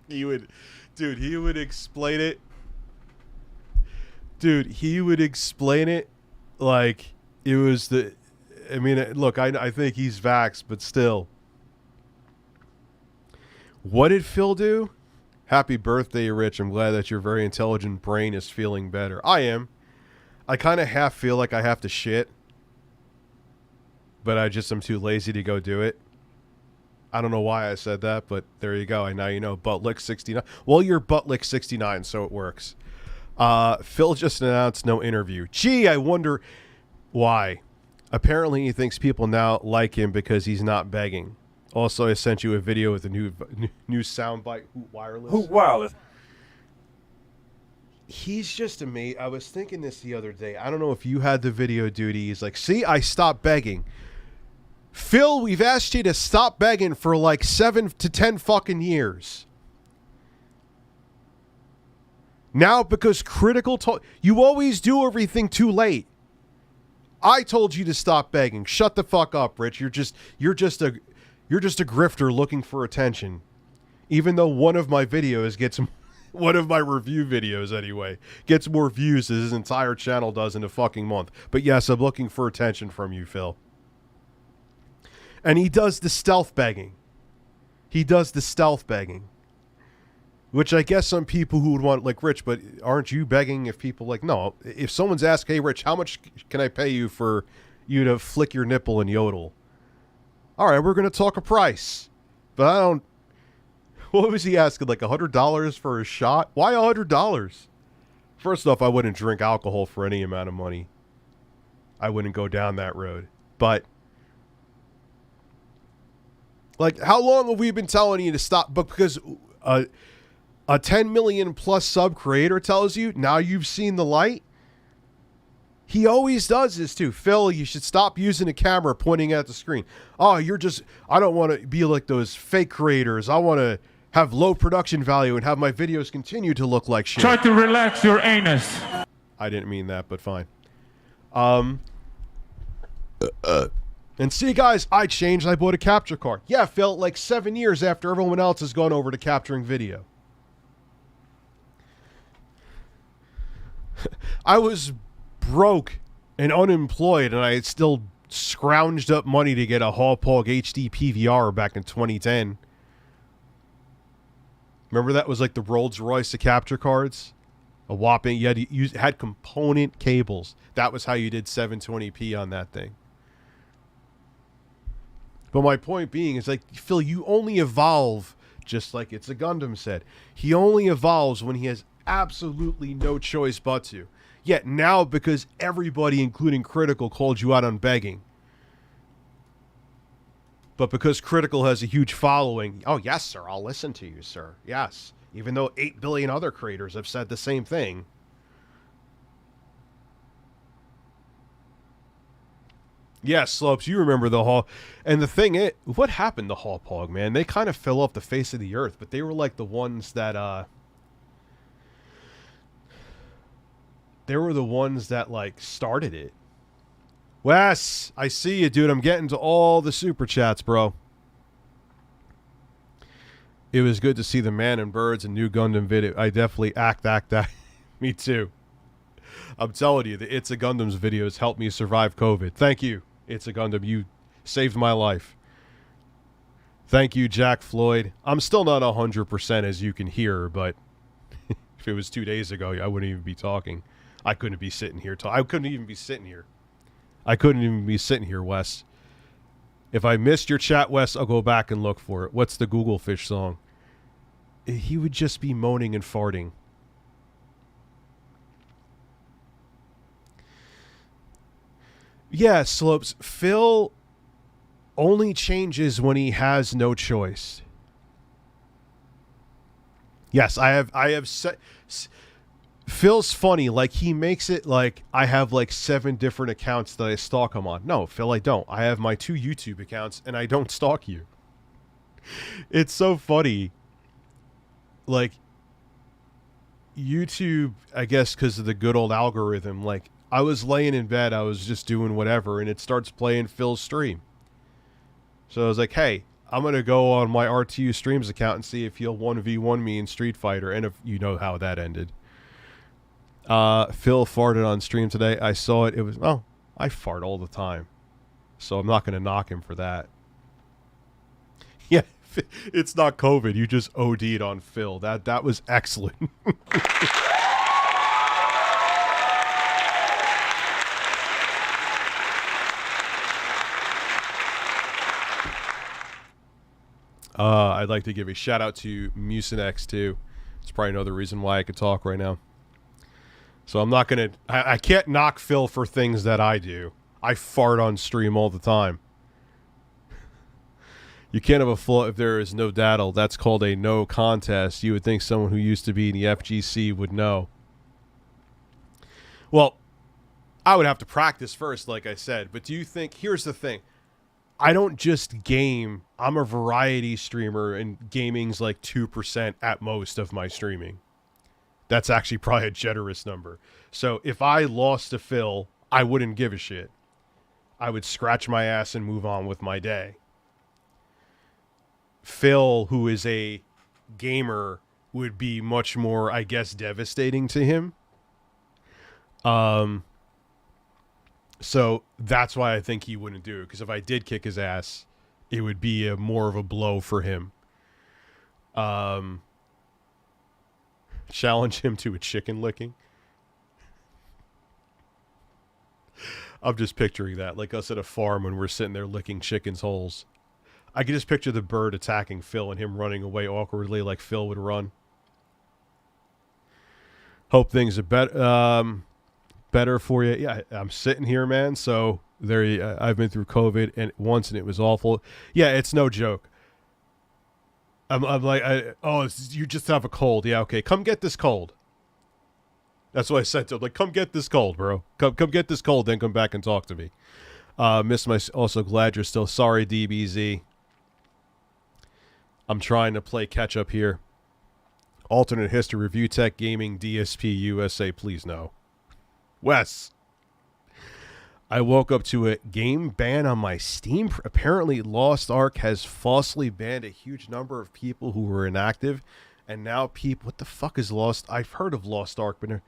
He would explain it. Dude, he would explain it like it was the... I mean, look, I think he's vaxxed, but still. What did Phil do? Happy birthday, Rich. I'm glad that your very intelligent brain is feeling better. I am. I kind of half feel like I have to shit. But I'm too lazy to go do it. I don't know why I said that, but there you go. Now you know. Buttlick 69. Well, you're Buttlick 69, so it works. Phil just announced no interview. Gee, I wonder why. Apparently, he thinks people now like him because he's not begging. Also, I sent you a video with a new soundbite. Hoot Wireless. Hoot Wireless. He's just amazing. I was thinking this the other day. I don't know if you had the video, dude. He's like, see, I stopped begging. Phil, we've asked you to stop begging for like 7 to 10 fucking years. Now, because critical talk, you always do everything too late. I told you to stop begging. Shut the fuck up, Rich. You're just a grifter looking for attention. Even though one of my videos gets one of my review videos anyway gets more views than his entire channel does in a fucking month. But yes, I'm looking for attention from you, Phil. And he does the stealth begging. Which I guess some people who would want, like, Rich, but aren't you begging if people, like, no. If someone's asked, hey, Rich, how much can I pay you for you to flick your nipple and yodel? All right, we're going to talk a price. But I don't, what was he asking, like $100 for a shot? Why $100? First off, I wouldn't drink alcohol for any amount of money. I wouldn't go down that road. But, like, how long have we been telling you to stop? But because a 10 million plus sub creator tells you, now you've seen the light. He always does this too. Phil, you should stop using a camera pointing at the screen. Oh, I don't want to be like those fake creators. I want to have low production value and have my videos continue to look like shit. Try to relax your anus. I didn't mean that, but fine. And see, guys, I changed. I bought a capture card. Yeah, Phil, like 7 years after everyone else has gone over to capturing video. I was broke and unemployed, and I had still scrounged up money to get a Hauppauge HD PVR back in 2010. Remember that was like the Rolls Royce of capture cards? A whopping, you had component cables. That was how you did 720p on that thing. But my point being is, like, Phil, you only evolve, just like It's a Gundam said. He only evolves when he has absolutely no choice but to. Yet now, because everybody, including Critical, called you out on begging. But because Critical has a huge following, oh, yes, sir, I'll listen to you, sir. Yes. Even though 8 billion other creators have said the same thing. Yeah, Slopes, you remember the Hall. And the thing is, what happened to Hauppauge, man? They kind of fell off the face of the earth, but they were like the ones that, they were the ones that, like, started it. Wes, I see you, dude. I'm getting to all the super chats, bro. It was good to see the Man and Birds and new Gundam video. I definitely act. Me too. I'm telling you, the It's a Gundam's videos helped me survive COVID. Thank you, It's a Gundam. You saved my life. Thank you, Jack Floyd. I'm still not 100% as you can hear, but if it was 2 days ago, I wouldn't even be talking. I couldn't be sitting here. I couldn't even be sitting here. I couldn't even be sitting here, Wes. If I missed your chat, Wes, I'll go back and look for it. What's the Google Fish song? He would just be moaning and farting. Yeah, Slopes. Phil only changes when he has no choice. Yes, I have set. Phil's funny. Like, he makes it like I have like 7 different accounts that I stalk him on. No, Phil, I don't. I have my 2 YouTube accounts, and I don't stalk you. It's so funny. Like, YouTube, I guess because of the good old algorithm, like, I was laying in bed, I was just doing whatever, and it starts playing Phil's stream. So I was like, hey, I'm going to go on my RTU Streams account and see if he'll 1v1 me in Street Fighter, and if you know how that ended. Phil farted on stream today. I saw it. It was, well, I fart all the time, so I'm not going to knock him for that. Yeah, it's not COVID. You just OD'd on Phil. That was excellent. I'd like to give a shout out to Mucinex too. It's probably another reason why I could talk right now. So I'm not going to... I can't knock Phil for things that I do. I fart on stream all the time. You can't have a float if there is no daddle. That's called a no contest. You would think someone who used to be in the FGC would know. Well, I would have to practice first, like I said. But do you think... Here's the thing. I don't just game. I'm a variety streamer, and gaming's like 2% at most of my streaming. That's actually probably a generous number. So if I lost to Phil, I wouldn't give a shit. I would scratch my ass and move on with my day. Phil, who is a gamer, would be much more, I guess, devastating to him. So that's why I think he wouldn't do it. Because if I did kick his ass, it would be more of a blow for him. Challenge him to a chicken licking. I'm just picturing that. Like us at a farm when we're sitting there licking chickens' holes. I can just picture the bird attacking Phil and him running away awkwardly like Phil would run. Hope things are better for you. Yeah, I'm sitting here, man. So there, I've been through COVID and once, and it was awful. Yeah, it's no joke. I'm like, you just have a cold. Yeah, okay, come get this cold. That's what I said to him. Like, come get this cold, bro. Come get this cold, then come back and talk to me. Also glad you're still sorry, DBZ. I'm trying to play catch up here. Alternate history, review tech gaming, DSP USA, please no. Wes. I woke up to a game ban on my Steam. Apparently, Lost Ark has falsely banned a huge number of people who were inactive. And now people... What the fuck is Lost? I've heard of Lost Ark, but...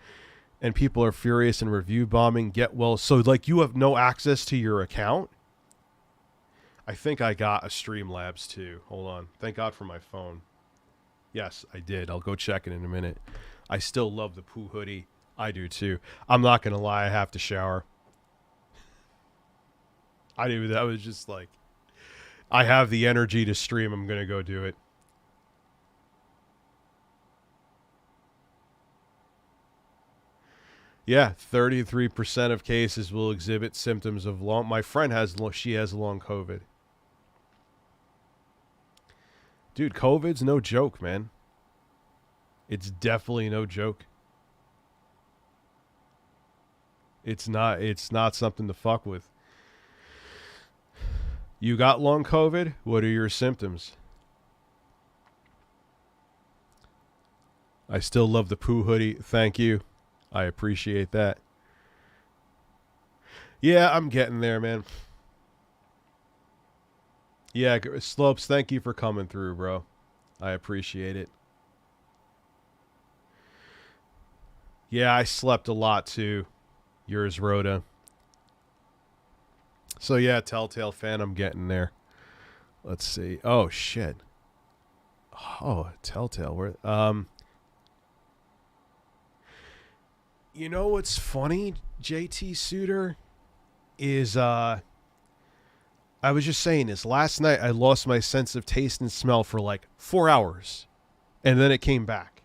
And people are furious and review bombing. Get well. So, like, you have no access to your account? I think I got a StreamLabs, too. Hold on. Thank God for my phone. Yes, I did. I'll go check it in a minute. I still love the Pooh hoodie. I do, too. I'm not going to lie. I have to shower. I knew that was just like, I have the energy to stream. I'm going to go do it. Yeah, 33% of cases will exhibit symptoms of long. My friend she has long COVID. Dude, COVID's no joke, man. It's definitely no joke. It's not something to fuck with. You got long COVID? What are your symptoms? I still love the Pooh hoodie. Thank you. I appreciate that. Yeah, I'm getting there, man. Yeah, Slopes, thank you for coming through, bro. I appreciate it. Yeah, I slept a lot, too. Yours, Rhoda. So, yeah, Telltale fan, I'm getting there. Let's see. Oh, shit. Oh, Telltale. Where? You know what's funny, JT Suter, is, I was just saying this. Last night, I lost my sense of taste and smell for, like, 4 hours. And then it came back.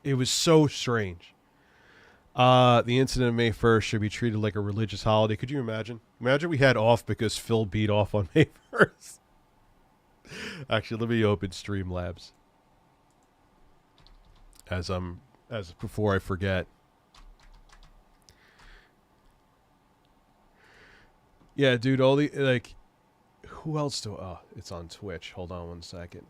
It was so strange. The incident of May 1st should be treated like a religious holiday. Could you imagine? Imagine we had off because Phil beat off on May 1st. Actually, let me open StreamLabs. As before I forget. Yeah, dude, all the, like, who else do, oh, it's on Twitch. Hold on one second.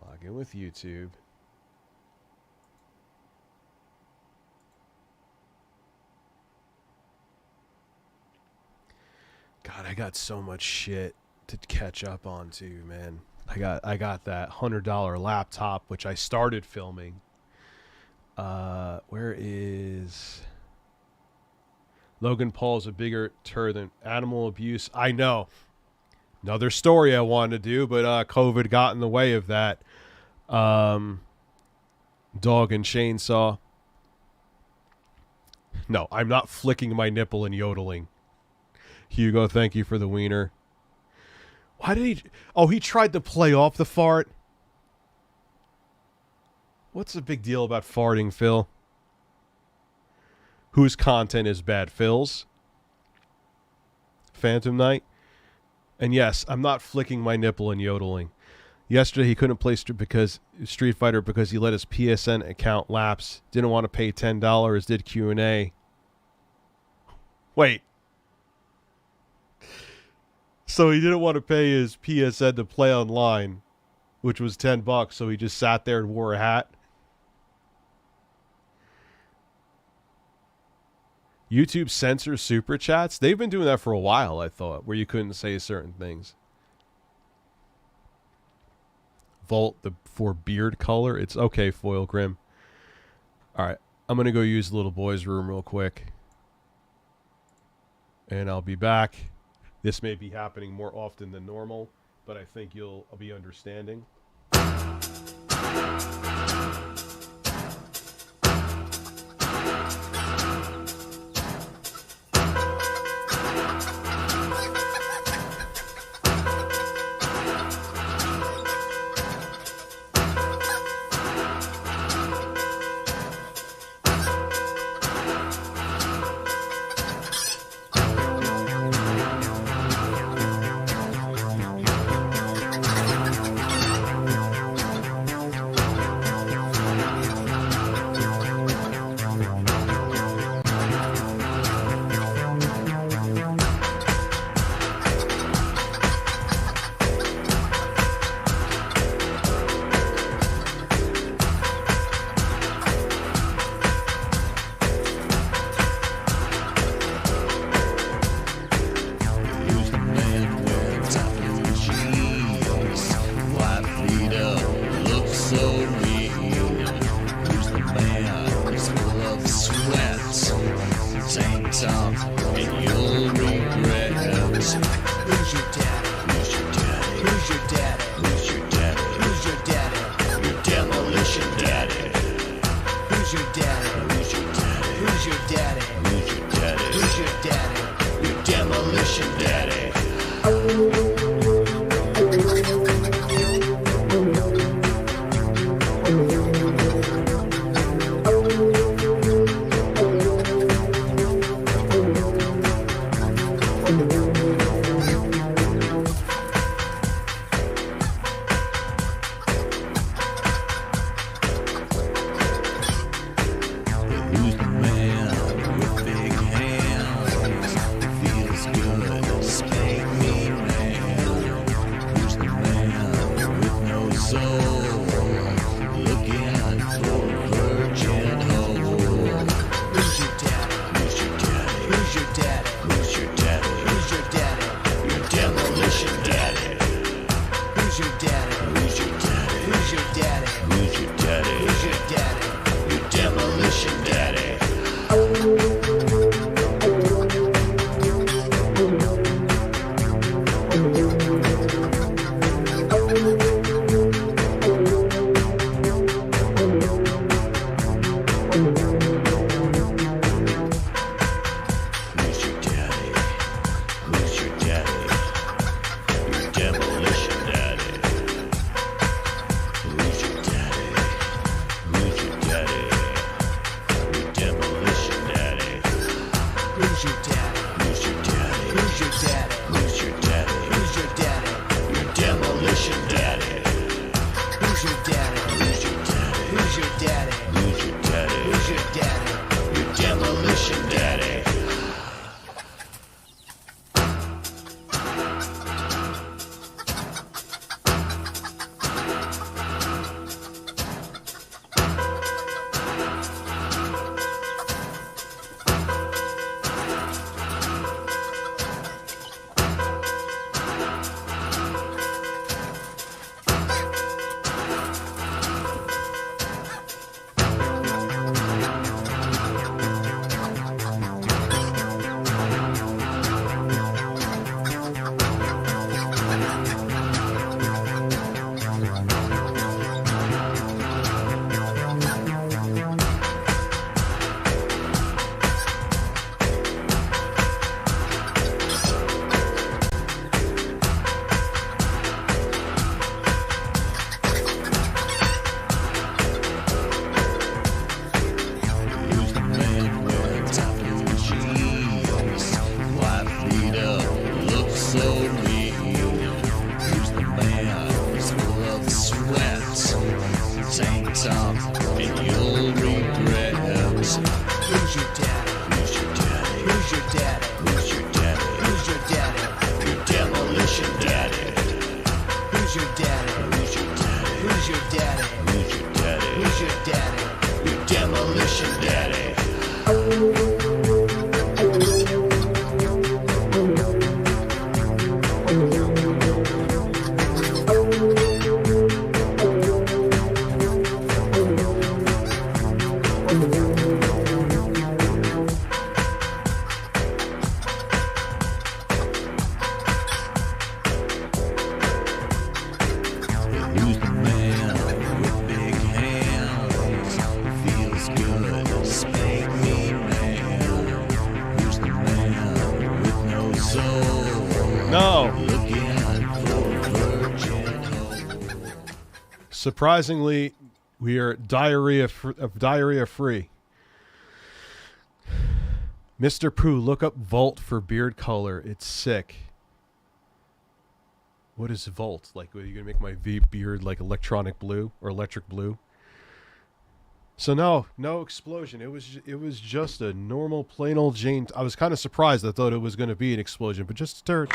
Log in with YouTube. God, I got so much shit to catch up on too, man. I got that $100 laptop, which I started filming. Where is Logan Paul's a bigger turd than animal abuse? I know. Another story I wanted to do, but COVID got in the way of that. Dog and chainsaw. No, I'm not flicking my nipple and yodeling. Hugo, thank you for the wiener. Why did he... Oh, he tried to play off the fart. What's the big deal about farting, Phil? Whose content is bad? Phil's? Phantom Knight? And yes, I'm not flicking my nipple and yodeling. Yesterday he couldn't play Street Fighter because he let his PSN account lapse. Didn't want to pay $10, did Q&A. Wait. So he didn't want to pay his PSN to play online, which was $10, so he just sat there and wore a hat. YouTube censors super chats. They've been doing that for a while, I thought, where you couldn't say certain things. Volt for beard color. It's okay, Foil Grim. All right, I'm going to go use the little boy's room real quick. And I'll be back. This may be happening more often than normal, but I think you'll be understanding. Who's your daddy? Who's your daddy? Who's your daddy? Who's your daddy? Who's your daddy? Your demolition daddy. Who's your daddy? Who's your daddy? Who's your daddy? Who's your daddy? Who's your daddy? Your demolition daddy. Who's the man with big hands? Feels good, spank me, man. Who's the man with no soul? Looking for a virgin hole. Who's your daddy? Who's your daddy? Who's your daddy? Who's your daddy? Who's your daddy? Your demolition daddy. Who's your daddy? Who's your daddy? Who's your daddy? Who's your daddy? Who's your daddy? Your demolition daddy. Who's your daddy? Who's your daddy? Your demolition daddy. Who's your daddy? Who's your daddy? Your demolition daddy. Who's your daddy? Who's your daddy? Who's your daddy? Who's your daddy? Who's your daddy? Your demolition daddy. Who's your daddy? Who's your daddy? Who's your daddy? Who's your daddy? Who's your daddy? Your demolition daddy. Who's the man wearing top blue jeans? White feet up, looks so mean. Who's the man who's full of sweat? Tank top, and you'll regret. Who's your daddy? Who's your daddy? Who's your daddy? Who's your daddy? Who's your daddy? Your demolition daddy. Who's your daddy? Who's your daddy? Who's your daddy? Who's your daddy? Who's your daddy? Your demolition daddy. Who's the man with big hands? Feels good, spank me, man. Who's the man with no soul? No. Looking for a virgin hole. Surprisingly, we are diarrhea free. Mr. Pooh, look up Volt for beard color. It's sick. What is Volt? Like, are you gonna make my beard like electronic blue or electric blue? So no explosion. It was just a normal plain old Jane. I was kind of surprised. I thought it was gonna be an explosion, but just a turd.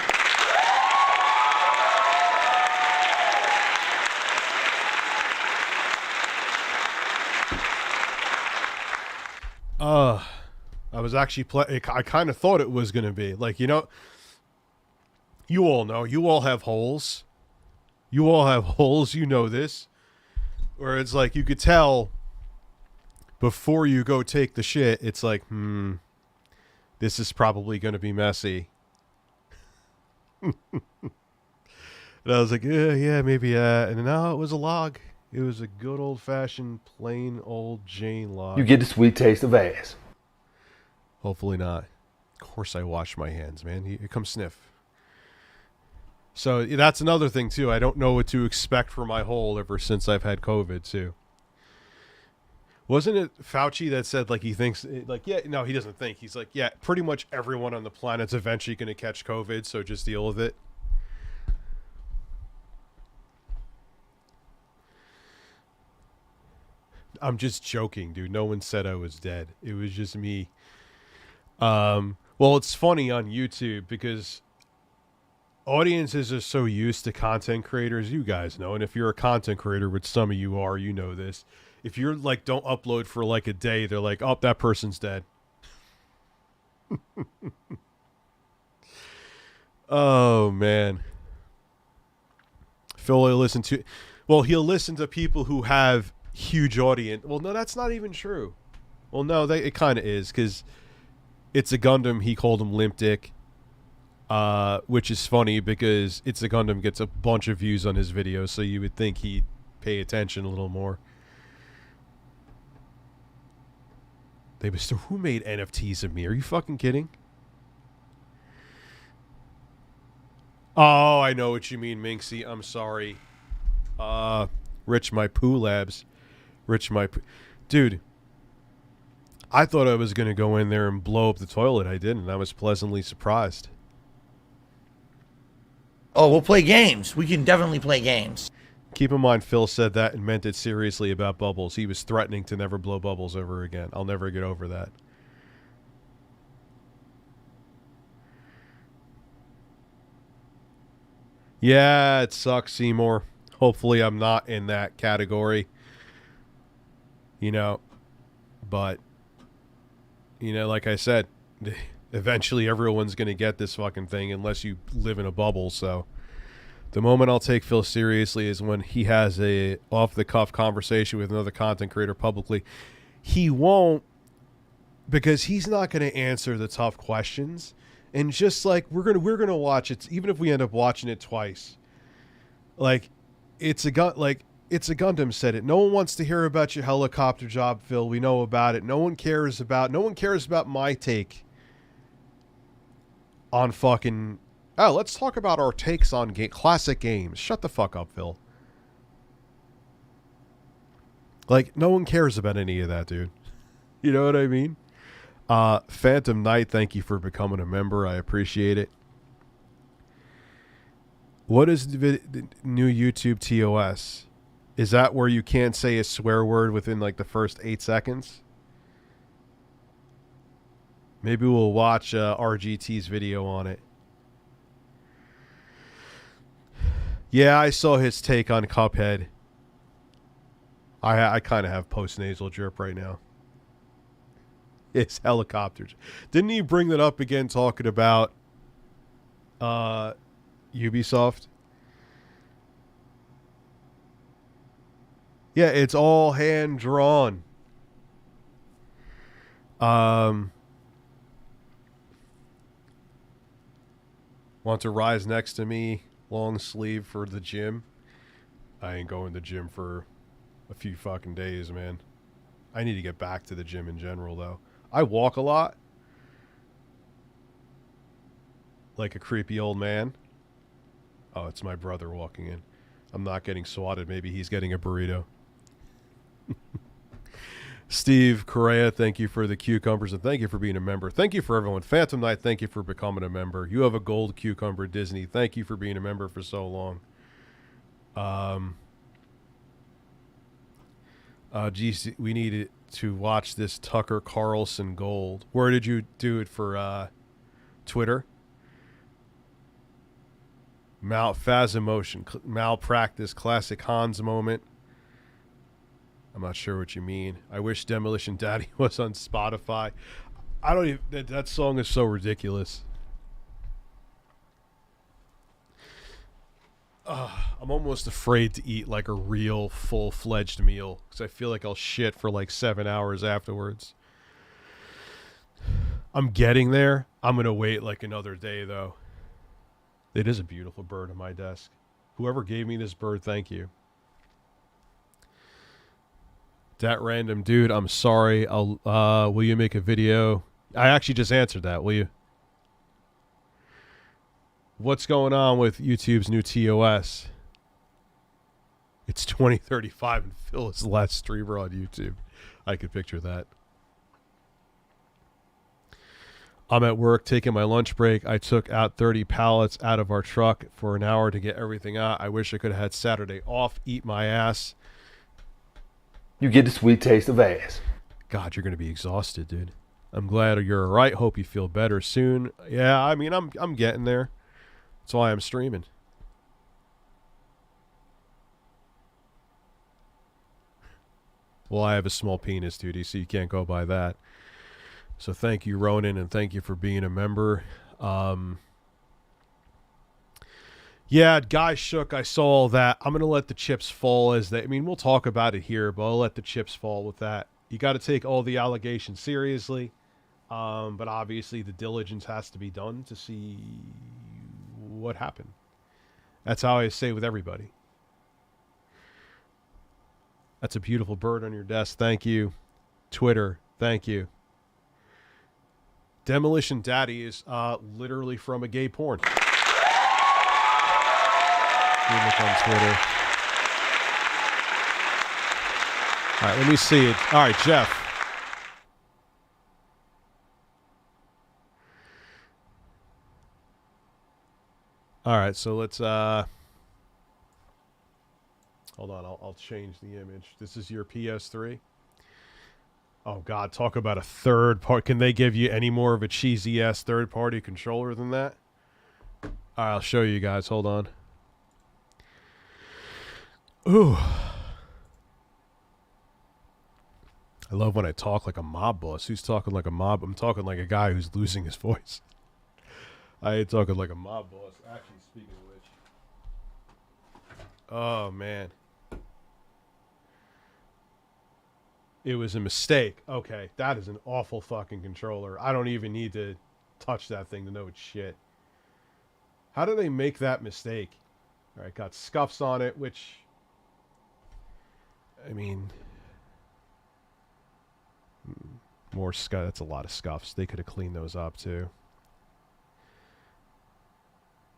I was actually I kind of thought it was gonna be like, you all know, you all have holes. You all have holes. You know this, where it's like you could tell before you go take the shit. It's like, this is probably gonna be messy. And I was like, yeah, maybe. And no, it was a log. It was a good old-fashioned, plain old Jane log. You get the sweet taste of ass. Hopefully not. Of course I wash my hands, man. Here comes Sniff. So that's another thing, too. I don't know what to expect for my hole ever since I've had COVID, too. Wasn't it Fauci that said, like, he thinks, like, yeah, no, he doesn't think. He's like, yeah, pretty much everyone on the planet's eventually going to catch COVID, so just deal with it. I'm just joking, dude. No one said I was dead. It was just me. Well, it's funny on YouTube because audiences are so used to content creators, you guys know. And if you're a content creator, which some of you are, you know this. If you're like, don't upload for like a day, they're like, oh, that person's dead. Oh, man. Phil will listen to, well, he'll listen to people who have huge audience. Well, no, that's not even true. Well, no, it kind of is, because It's a Gundam, he called him Limp Dick, which is funny because It's a Gundam gets a bunch of views on his videos, so you would think he'd pay attention a little more. Who made NFTs of me? Are you fucking kidding? Oh, I know what you mean, Minxy. I'm sorry. Rich My Poo Labs. Dude, I thought I was going to go in there and blow up the toilet. I didn't. I was pleasantly surprised. Oh, we'll play games. We can definitely play games. Keep in mind, Phil said that and meant it seriously about bubbles. He was threatening to never blow bubbles ever again. I'll never get over that. Yeah, it sucks, Seymour. Hopefully I'm not in that category. You know, but, you know, like I said, eventually everyone's going to get this fucking thing unless you live in a bubble, so... The moment I'll take Phil seriously is when he has a off-the-cuff conversation with another content creator publicly. He won't, because he's not going to answer the tough questions. And just like we're gonna watch it, even if we end up watching it twice. Like it's a Gundam said it. No one wants to hear about your helicopter job, Phil. We know about it. No one cares about my take on fucking. Oh, let's talk about our takes on classic games. Shut the fuck up, Phil. Like, no one cares about any of that, dude. You know what I mean? Phantom Knight, thank you for becoming a member. I appreciate it. What is the new YouTube TOS? Is that where you can't say a swear word within, like, the first 8 seconds? Maybe we'll watch RGT's video on it. Yeah, I saw his take on Cuphead. I kind of have post-nasal drip right now. It's helicopters. Didn't he bring that up again talking about Ubisoft? Yeah, it's all hand-drawn. Want to rise next to me? Long sleeve for the gym. I ain't going to the gym for a few fucking days, man. I need to get back to the gym in general, though. I walk a lot. Like a creepy old man. Oh, it's my brother walking in. I'm not getting swatted. Maybe he's getting a burrito. Steve Correa, thank you for the cucumbers, and thank you for being a member. Thank you for everyone. Phantom Knight, thank you for becoming a member. You have a gold cucumber, Disney. Thank you for being a member for so long. Geez, we need to watch this Tucker Carlson gold. Where did you do it for Twitter? Phasmotion, malpractice, classic Hans moment. I'm not sure what you mean. I wish Demolition Daddy was on Spotify. I don't even... That song is so ridiculous. I'm almost afraid to eat like a real full-fledged meal because I feel like I'll shit for like 7 hours afterwards. I'm getting there. I'm going to wait like another day, though. It is a beautiful bird on my desk. Whoever gave me this bird, thank you. That random dude, I'm sorry. Will you make a video? I actually just answered that. Will you? What's going on with YouTube's new TOS? It's 2035 and Phil is the last streamer on YouTube. I could picture that. I'm at work taking my lunch break. I took out 30 pallets out of our truck for an hour to get everything out. I wish I could have had Saturday off. Eat my ass. You get the sweet taste of ass. God, you're going to be exhausted, dude. I'm glad you're all right. Hope you feel better soon. Yeah, I mean, I'm getting there. That's why I'm streaming. Well, I have a small penis, dude, so you can't go by that. So thank you, Ronan, and thank you for being a member. Yeah, Guy Shook, I saw all that. I'm going to let the chips fall as they... I mean, we'll talk about it here, but I'll let the chips fall with that. You got to take all the allegations seriously. But obviously the diligence has to be done to see what happened. That's how I say with everybody. That's a beautiful bird on your desk. Thank you. Twitter, thank you. Demolition Daddy is literally from a gay porn. You look on Twitter. All right, let me see it. All right, Jeff. All right, so let's hold on. I'll change the image. This is your PS3. Oh God, talk about a third part. Can they give you any more of a cheesy ass third party controller than that? All right, I'll show you guys. Hold on. Ooh. I love when I talk like a mob boss. Who's talking like a mob? I'm talking like a guy who's losing his voice. I ain't talking like a mob boss. Actually, speaking of which. Oh, man. It was a mistake. Okay, that is an awful fucking controller. I don't even need to touch that thing to know it's shit. How do they make that mistake? All right, got scuffs on it, which... I mean... More scuffs. That's a lot of scuffs. They could have cleaned those up, too.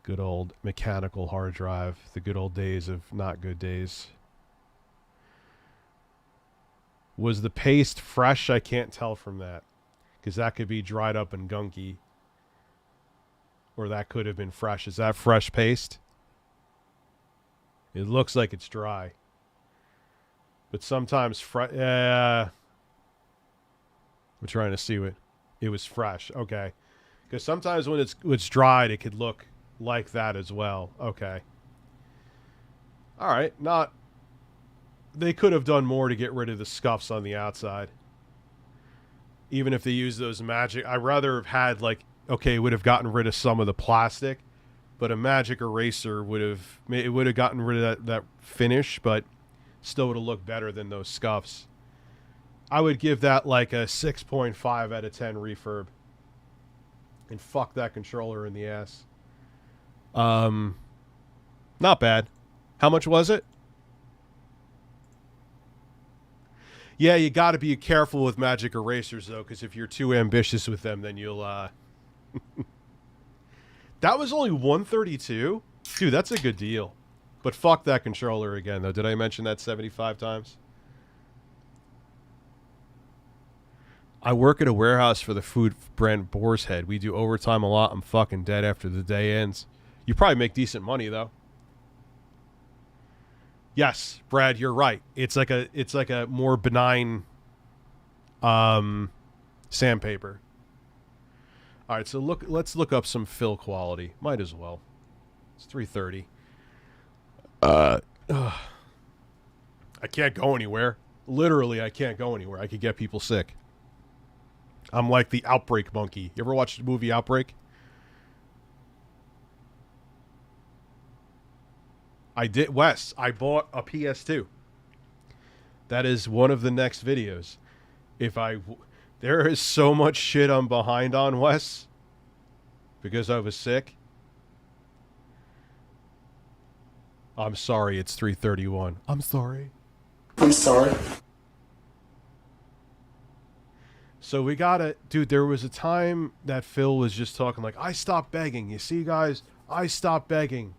Good old mechanical hard drive. The good old days of not good days. Was the paste fresh? I can't tell from that. Because that could be dried up and gunky. Or that could have been fresh. Is that fresh paste? It looks like it's dry. But sometimes we're trying to see what it was fresh. Okay. Because sometimes when it's dried, it could look like that as well. Okay. All right. Not... They could have done more to get rid of the scuffs on the outside. Even if they used those magic... I'd rather have had, like... Okay, would have gotten rid of some of the plastic. But a magic eraser would have... It would have gotten rid of that finish, but still would have looked better than those scuffs. I would give that like a 6.5 out of 10 refurb. And fuck that controller in the ass. Not bad. How much was it? Yeah, you got to be careful with magic erasers, though, because if you're too ambitious with them, then you'll, That was only $132? Dude, that's a good deal. But fuck that controller again, though. Did I mention that 75 times? I work at a warehouse for the food brand Boar's Head. We do overtime a lot. I'm fucking dead after the day ends. You probably make decent money, though. Yes, Brad, you're right. It's like a more benign sandpaper. All right, so let's look up some fill quality. Might as well. It's 3:30. I can't go anywhere. Literally, I can't go anywhere. I could get people sick. I'm like the Outbreak monkey. You ever watched the movie Outbreak? I did, Wes. I bought a PS2. That is one of the next videos. There is so much shit I'm behind on, Wes, because I was sick. I'm sorry, it's 3:31. I'm sorry. I'm sorry. So we gotta, dude, there was a time that Phil was just talking like, I stopped begging. You see, guys, I stopped begging.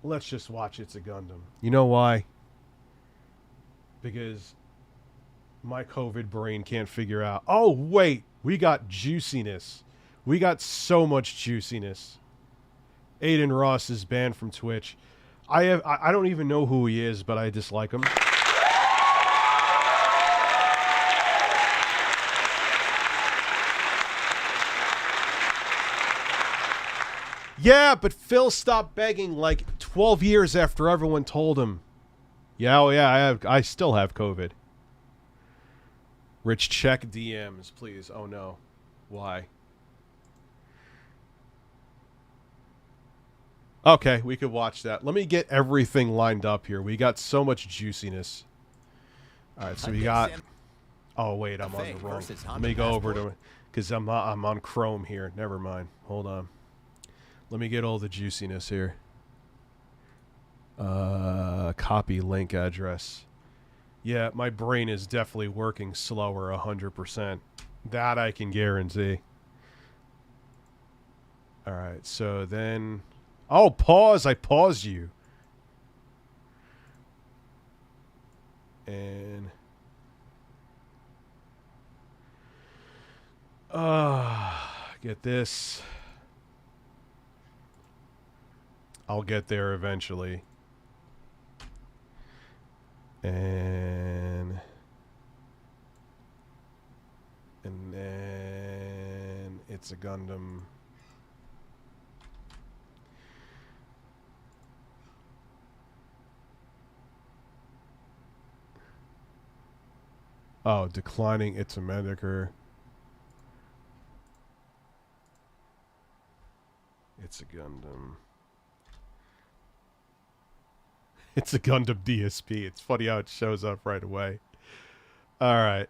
Let's just watch It's a Gundam. You know why? Because my COVID brain can't figure out. Oh, wait, we got juiciness. We got so much juiciness. Aiden Ross is banned from Twitch. I don't even know who he is, but I dislike him. Yeah, but Phil stopped begging like 12 years after everyone told him. Yeah, oh yeah, I still have COVID. Rich, check DMs, please. Oh no. Why? Okay, we could watch that. Let me get everything lined up here. We got so much juiciness. All right, so we got... Oh, wait, I'm on the wrong... Let me go over to... Because I'm on Chrome here. Never mind. Hold on. Let me get all the juiciness here. Copy link address. Yeah, my brain is definitely working slower 100%. That I can guarantee. All right, so then... Oh, pause. I paused you. And... get this. I'll get there eventually. And then It's a Gundam. Oh, declining It's a Medicator. It's a Gundam. It's a Gundam DSP. It's funny how it shows up right away. Alright.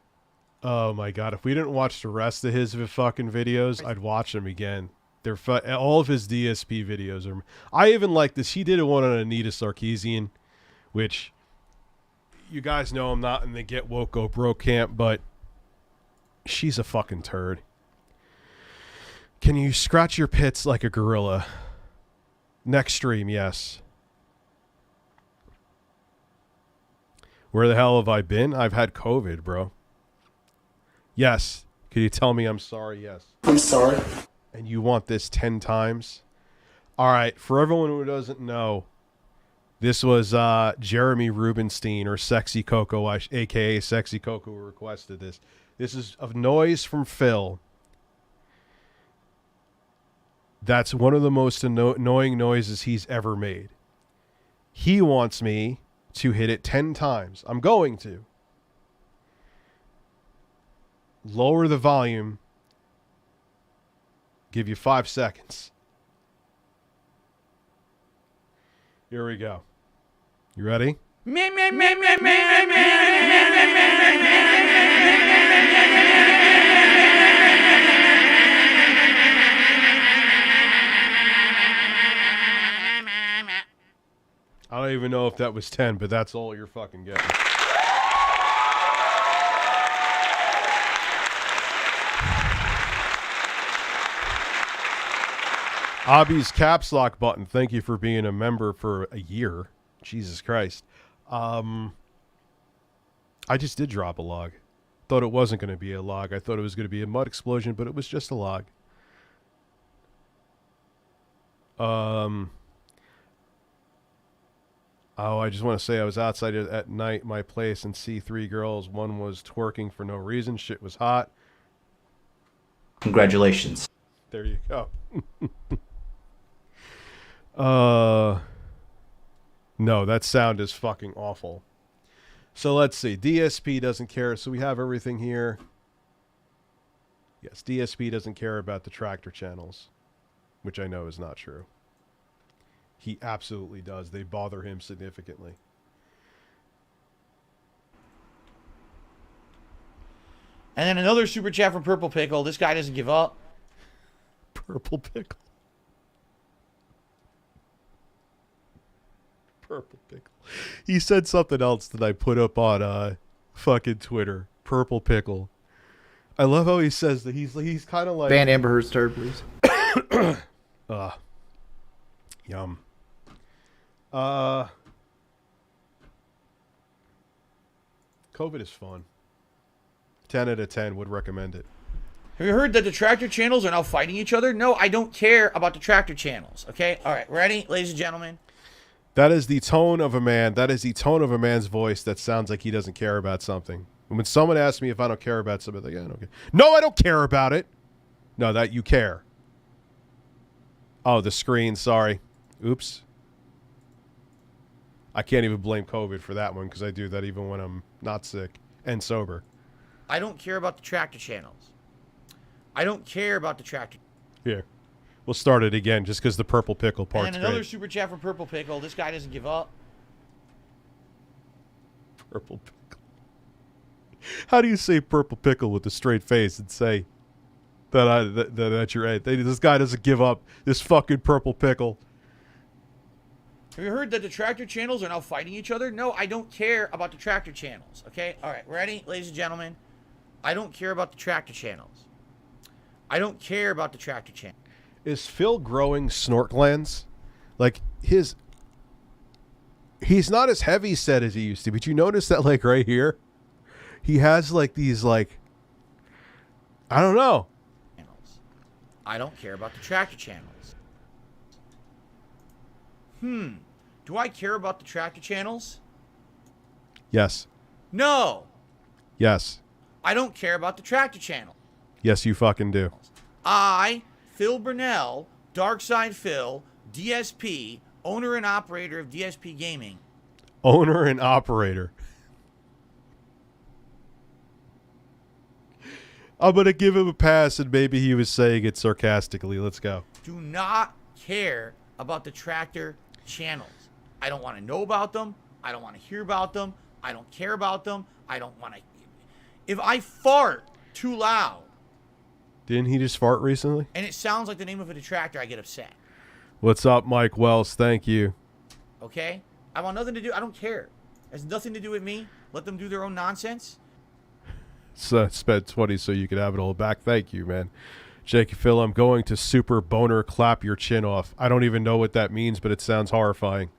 Oh my god. If we didn't watch the rest of his fucking videos, I'd watch them again. They're all of his DSP videos are... I even like this. He did one on Anita Sarkeesian, which... You guys know I'm not in the get woke go broke camp, but... She's a fucking turd. Can you scratch your pits like a gorilla? Next stream, yes. Where the hell have I been? I've had COVID, bro. Yes. Could you tell me I'm sorry? Yes. I'm sorry. And you want this 10 times? All right. For everyone who doesn't know, this was Jeremy Rubenstein, or Sexy Coco, a.k.a. Sexy Coco, who requested this. This is a noise from Phil. That's one of the most annoying noises he's ever made. He wants me to hit it 10 times. I'm going to. Lower the volume. Give you 5 seconds. Here we go. You ready? I don't even know if that was 10, but that's all you're fucking getting. Abby's caps lock button. Thank you for being a member for a year. Jesus Christ. I just did drop a log. Thought it wasn't going to be a log. I thought it was going to be a mud explosion, but it was just a log. Oh, I just want to say I was outside at night, my place, and see 3 girls. One was twerking for no reason. Shit was hot. Congratulations. There you go. No, that sound is fucking awful. So let's see. DSP doesn't care, so we have everything here. Yes, DSP doesn't care about the tractor channels, which I know is not true. He absolutely does. They bother him significantly. And then another super chat from Purple Pickle. This guy doesn't give up. Purple pickle. Purple pickle. He said something else that I put up on fucking Twitter. Purple pickle. I love how he says that he's kind of like Ban Amber Heard's turd, please. Yum. COVID is fun. 10 out of 10 would recommend it. Have you heard that the tractor channels are now fighting each other? No, I don't care about the tractor channels. Okay? All right, ready, ladies and gentlemen? That is the tone of a man. That is the tone of a man's voice that sounds like he doesn't care about something. When someone asks me if I don't care about something, I don't care. No, I don't care about it. No, that you care. Oh, the screen. Sorry. Oops. I can't even blame COVID for that one because I do that even when I'm not sick and sober. I don't care about the tractor channels. I don't care about the tractor. Here. We'll start it again just because the purple pickle part's And another great. super chat from Purple Pickle. This guy doesn't give up. Purple pickle. How do you say purple pickle with a straight face and say that you're this guy doesn't give up, this fucking purple pickle? Have you heard that the tractor channels are now fighting each other? No, I don't care about the tractor channels. Okay? All right, ready, ladies and gentlemen? I don't care about the tractor channels. I don't care about the tractor channel. Is Phil growing snort glands? Like he's not as heavy set as he used to, but you notice that like right here, he has like these like, I don't know. I don't care about the tractor channels. Do I care about the tractor channels? Yes. No. Yes. I don't care about the tractor channel. Yes, you fucking do. I, Phil Burnell, Darkside Phil, DSP, owner and operator of DSP Gaming. Owner and operator. I'm going to give him a pass, and maybe he was saying it sarcastically. Let's go. Do not care about the tractor channels. I don't want to know about them. I don't want to hear about them. I don't care about them. I don't want to. If I fart too loud. Didn't he just fart recently? And it sounds like the name of a detractor, I get upset. What's up, Mike Wells? Thank you. Okay? I want nothing to do. I don't care. It has nothing to do with me. Let them do their own nonsense. So spent 20 so you could have it all back. Thank you, man. Jake Phil, I'm going to super boner clap your chin off. I don't even know what that means, but it sounds horrifying.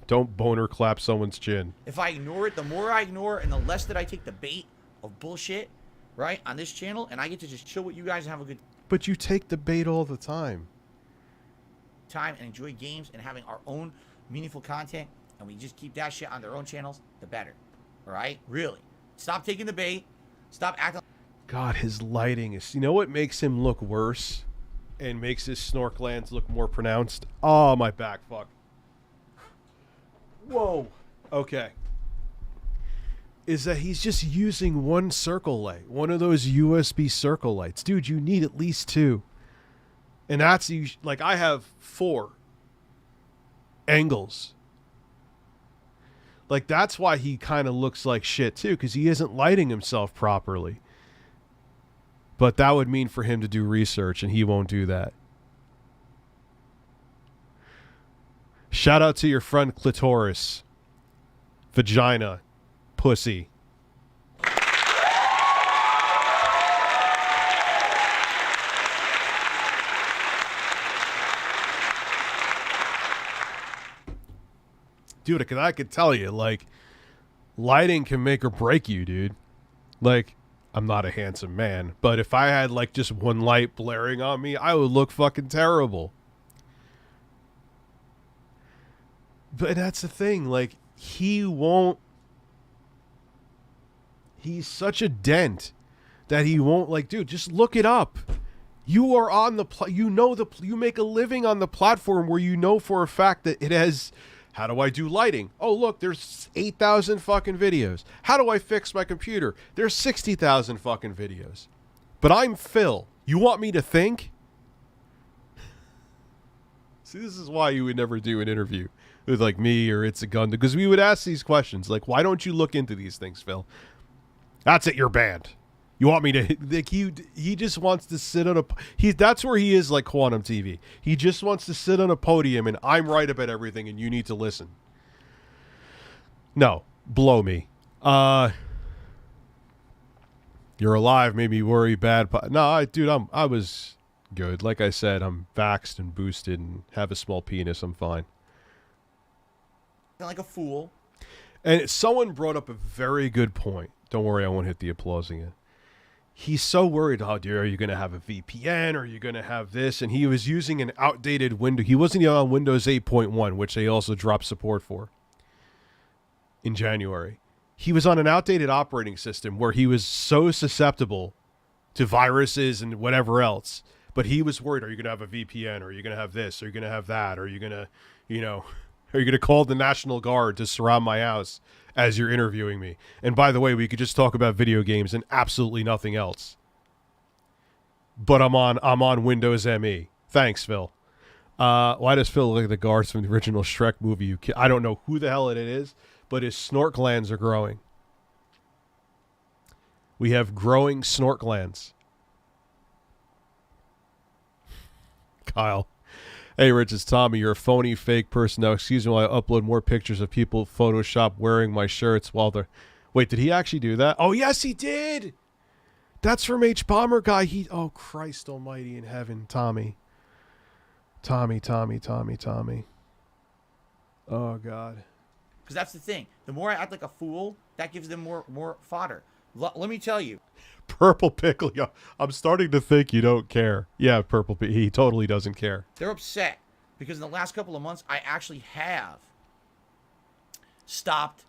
Don't boner clap someone's chin. If I ignore it, the more I ignore and the less that I take the bait of bullshit, right, on this channel, and I get to just chill with you guys and have a good But you take the bait all the time. time and enjoy games and having our own meaningful content, and we just keep that shit on their own channels, the better. All right? Really. Stop taking the bait. Stop acting. God, his lighting is... You know what makes him look worse and makes his snort glands look more pronounced? Oh, my back. Fuck. Whoa. Okay. Is that he's just using one circle light. One of those USB circle lights. Dude, you need at least two. And that's... Like, I have 4 angles. Like, that's why he kind of looks like shit, too, because he isn't lighting himself properly. But that would mean for him to do research, and he won't do that. Shout out to your friend Clitoris. Vagina. Pussy. Dude, because I could tell you, like, lighting can make or break you, dude. Like, I'm not a handsome man, but if I had, like, just one light blaring on me, I would look fucking terrible. But that's the thing, like, he won't... He's such a dent that he won't, like, dude, just look it up. You are on the... you make a living on the platform where you know for a fact that it has... How do I do lighting? Oh, look, there's 8,000 fucking videos. How do I fix my computer? There's 60,000 fucking videos. But I'm Phil. You want me to think? See, this is why you would never do an interview with, like, me or It's a Gundam. Because we would ask these questions. Like, why don't you look into these things, Phil? That's it, you're banned. You want me to like he just wants to sit on that's where he is like Quantum TV. He just wants to sit on a podium and I'm right about everything and you need to listen. No, blow me. You're alive, made me worry bad. No, dude, I was good. Like I said, I'm vaxxed and boosted and have a small penis. I'm fine. Like a fool. And someone brought up a very good point. Don't worry, I won't hit the applause again. He's so worried, oh, dear, are you going to have a VPN? Are you going to have this? And he was using an outdated window. He wasn't even on Windows 8.1, which they also dropped support for in January. He was on an outdated operating system where he was so susceptible to viruses and whatever else. But he was worried, are you going to have a VPN? Are you going to have this? Are you going to have that? Are you going to, are you going to call the National Guard to surround my house as you're interviewing me? And by the way, we could just talk about video games and absolutely nothing else. But I'm on Windows ME. Thanks, Phil. Why does Phil look like the guards from the original Shrek movie? I don't know who the hell it is, but his snort glands are growing. We have growing snort glands. Kyle. Hey, Rich, it's Tommy. You're a phony, fake person. Now, excuse me while I upload more pictures of people Photoshop wearing my shirts while they're... Wait, did he actually do that? Oh, yes, he did! That's from H. Bomber Guy. Oh, Christ almighty in heaven. Tommy. Tommy. Oh, God. Because that's the thing. The more I act like a fool, that gives them more fodder. Let me tell you. Purple Pickle, I'm starting to think you don't care. Yeah, Purple Pickle, he totally doesn't care. They're upset because in the last couple of months, I actually have stopped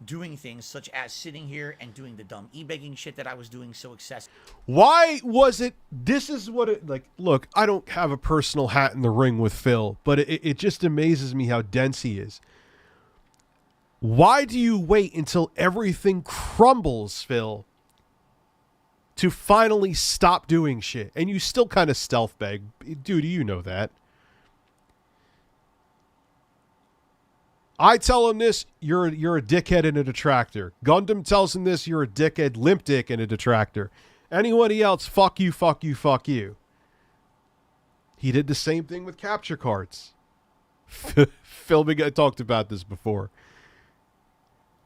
doing things such as sitting here and doing the dumb e-begging shit that I was doing so excessive. Why was it, this is what it, like, look, I don't have a personal hat in the ring with Phil, but it just amazes me how dense he is. Why do you wait until everything crumbles, Phil, to finally stop doing shit? And you still kind of stealth beg. Dude, you know that. I tell him this, you're a dickhead and a detractor. Gundam tells him this, you're a dickhead, limp dick and a detractor. Anybody else, fuck you, fuck you, fuck you. He did the same thing with capture cards. Filming, I talked about this before.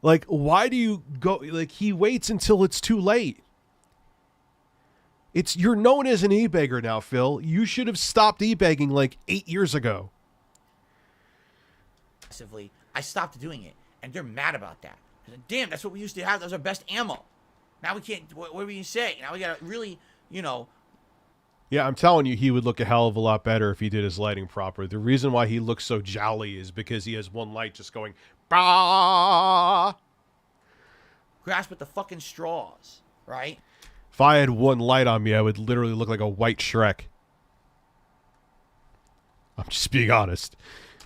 Like, why do you go, like, he waits until it's too late. You're known as an e-beggar now, Phil. You should have stopped e-begging like 8 years ago. I stopped doing it, and they're mad about that. Damn, that's what we used to have. That was our best ammo. Now we can't, what do we say? Now we gotta really, Yeah, I'm telling you, he would look a hell of a lot better if he did his lighting proper. The reason why he looks so jolly is because he has one light just going, bah! Grasp at the fucking straws, right? If I had one light on me, I would literally look like a white Shrek. I'm just being honest.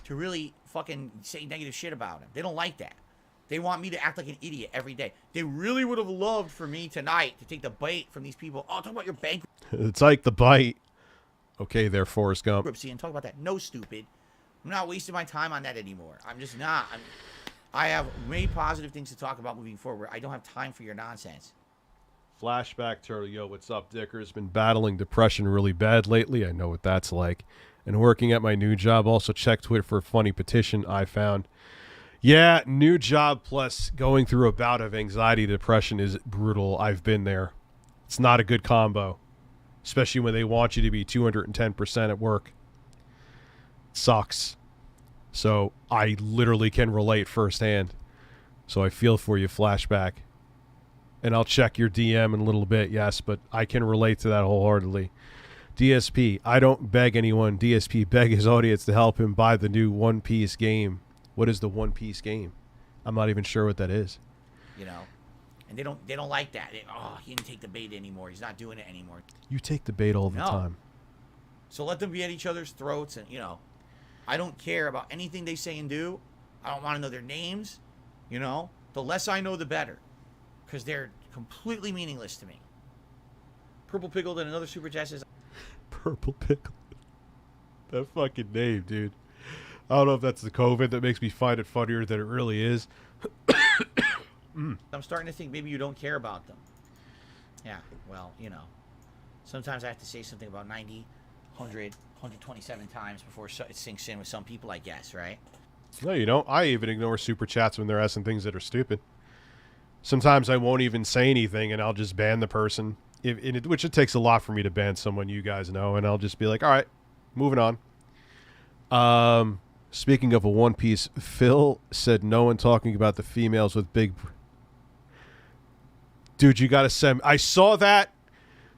To really fucking say negative shit about him. They don't like that. They want me to act like an idiot every day. They really would have loved for me tonight to take the bait from these people. Oh, talk about your bank. It's like the bite. Okay, there, Forrest Gump. And talk about that. No, stupid. I'm not wasting my time on that anymore. I'm just not. I have many positive things to talk about moving forward. I don't have time for your nonsense. Flashback Turtle, yo, what's up, Dicker's been battling depression really bad lately. I know what that's like. And working at my new job. Also check Twitter for a funny petition I found. Yeah, new job plus going through a bout of anxiety, depression is brutal. I've been there. It's not a good combo. Especially when they want you to be 210% at work. It sucks. So I literally can relate firsthand. So I feel for you, Flashback. And I'll check your DM in a little bit, yes, but I can relate to that wholeheartedly. DSP, I don't beg anyone. DSP beg his audience to help him buy the new One Piece game. What is the One Piece game? I'm not even sure what that is. And they don't like that. He didn't take the bait anymore. He's not doing it anymore. You take the bait all the time. So let them be at each other's throats, and I don't care about anything they say and do. I don't want to know their names. The less I know, the better, because they're completely meaningless to me. Purple Pickled and another super chat says, Purple Pickle. That fucking name, dude. I don't know if that's the COVID that makes me find it funnier than it really is. I'm starting to think maybe you don't care about them. Yeah, well, you know, sometimes I have to say something about 90, 100, 127 times before it sinks in with some people, I guess, right? No, you don't. I even ignore super chats when they're asking things that are stupid. Sometimes I won't even say anything, and I'll just ban the person, which it takes a lot for me to ban someone you guys know, and I'll just be like, all right, moving on. Speaking of a One Piece, Phil said no one talking about the females with big... Dude, you gotta send... I saw that.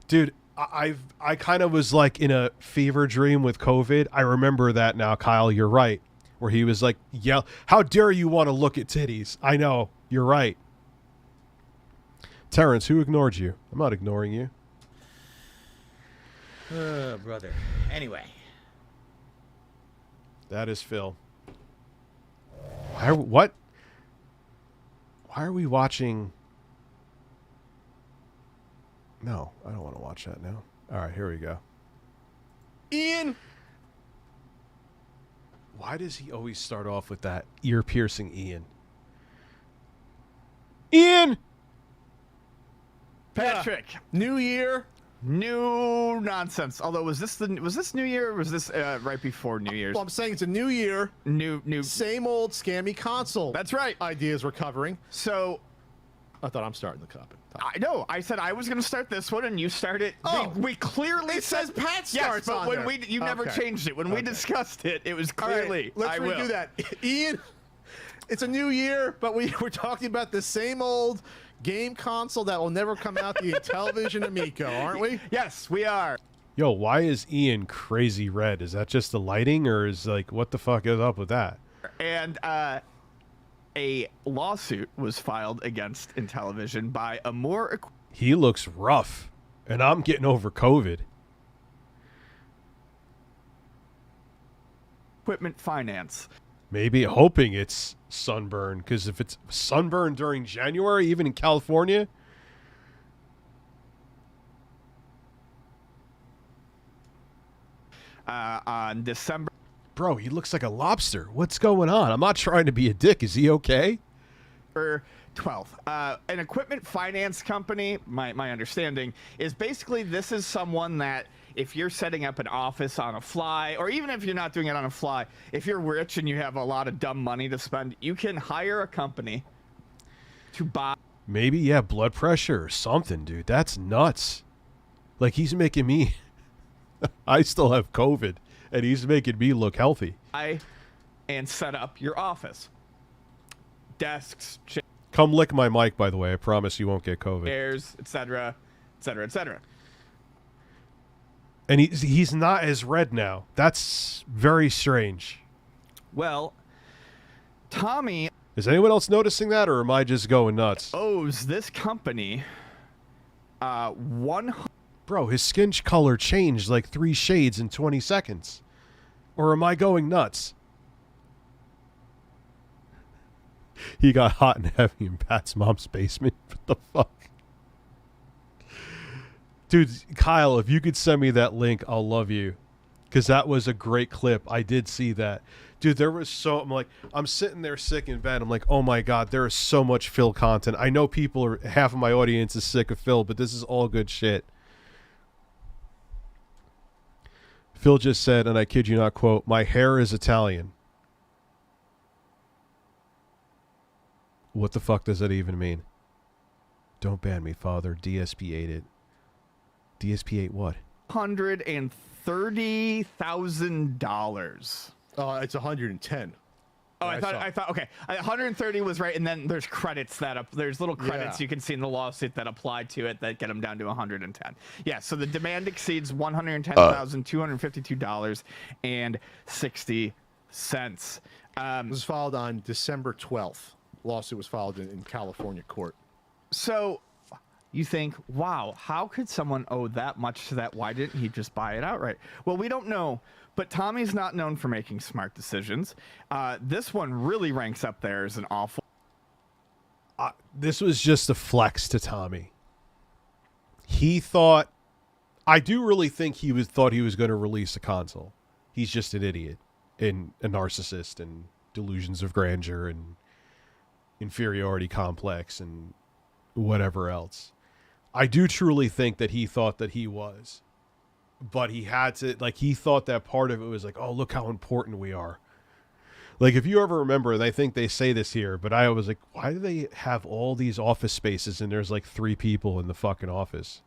Dude, I kind of was like in a fever dream with COVID. I remember that now, Kyle. You're right. Where he was like, yeah, how dare you want to look at titties? I know. You're right. Terrence, who ignored you? I'm not ignoring you. Brother. Anyway. That is Phil. What? Why are we watching... No, I don't want to watch that now. All right, here we go. Ian! Why does he always start off with that ear-piercing Ian? Ian! Patrick, new year, new nonsense. Although, was this New Year, or was this right before New Year's? Well, I'm saying it's a new year, New. same old scammy console. That's right. Ideas we're covering. So, I thought I'm starting the topic. I know. I said I was going to start this one, and you start it. Oh. We clearly It says Pat yes, starts but on when there. you never Okay. changed it. When we discussed it, it was All right, clearly. let's redo that. Ian, it's a new year, but we're talking about the same old game console that will never come out, the Intellivision Amico, aren't we? Yes, we are. Yo, why is Ian crazy red? Is that just the lighting, or is like, what the fuck is up with that? And a lawsuit was filed against Intellivision by a more He looks rough, and I'm getting over COVID. equipment finance. Maybe hoping it's sunburn, because if it's sunburn during January, even in California... On December Bro, he looks like a lobster. What's going on? I'm not trying to be a dick. Is he okay? 12th. An equipment finance company, my understanding, is basically this is someone that if you're setting up an office on a fly, or even if you're not doing it on a fly, if you're rich and you have a lot of dumb money to spend, you can hire a company to buy. Maybe, yeah, blood pressure or something, dude. That's nuts. Like, he's making me... I still have COVID, and he's making me look healthy. And set up your office. Desks, Come lick my mic, by the way. I promise you won't get COVID. chairs, etc., etc., etc. And he's not as red now. That's very strange. Well, Tommy Is anyone else noticing that, or am I just going nuts? owes this company 100. Bro, his skin color changed like 3 shades in 20 seconds. Or am I going nuts? He got hot and heavy in Pat's mom's basement. What the fuck? Dude, Kyle, if you could send me that link, I'll love you. Because that was a great clip. I did see that. Dude, there was I'm sitting there sick in bed. I'm like, oh my God, there is so much Phil content. I know half of my audience is sick of Phil, but this is all good shit. Phil just said, and I kid you not, quote, my hair is Italian. What the fuck does that even mean? Don't ban me, father. DSP8 it. DSP8 what? $130,000. It's 110. Oh, I thought okay. 130 was right, and then there's credits there's little credits you can see in the lawsuit that apply to it that get them down to 110. Yeah, so the demand exceeds $110,252.60. It was filed on December 12th. Lawsuit was filed in California court. So you think, wow, how could someone owe that much to that? Why didn't he just buy it outright? Well, we don't know, but Tommy's not known for making smart decisions. This one really ranks up there as an awful. This was just a flex to Tommy. He thought... I do really think he thought he was going to release a console. He's just an idiot and a narcissist and delusions of grandeur and inferiority complex and whatever else. I do truly think that he thought that he was. But he had to, like, he thought that part of it was like, oh, look how important we are. Like, if you ever remember, and I think they say this here, but I was like, why do they have all these office spaces and there's like 3 people in the fucking office?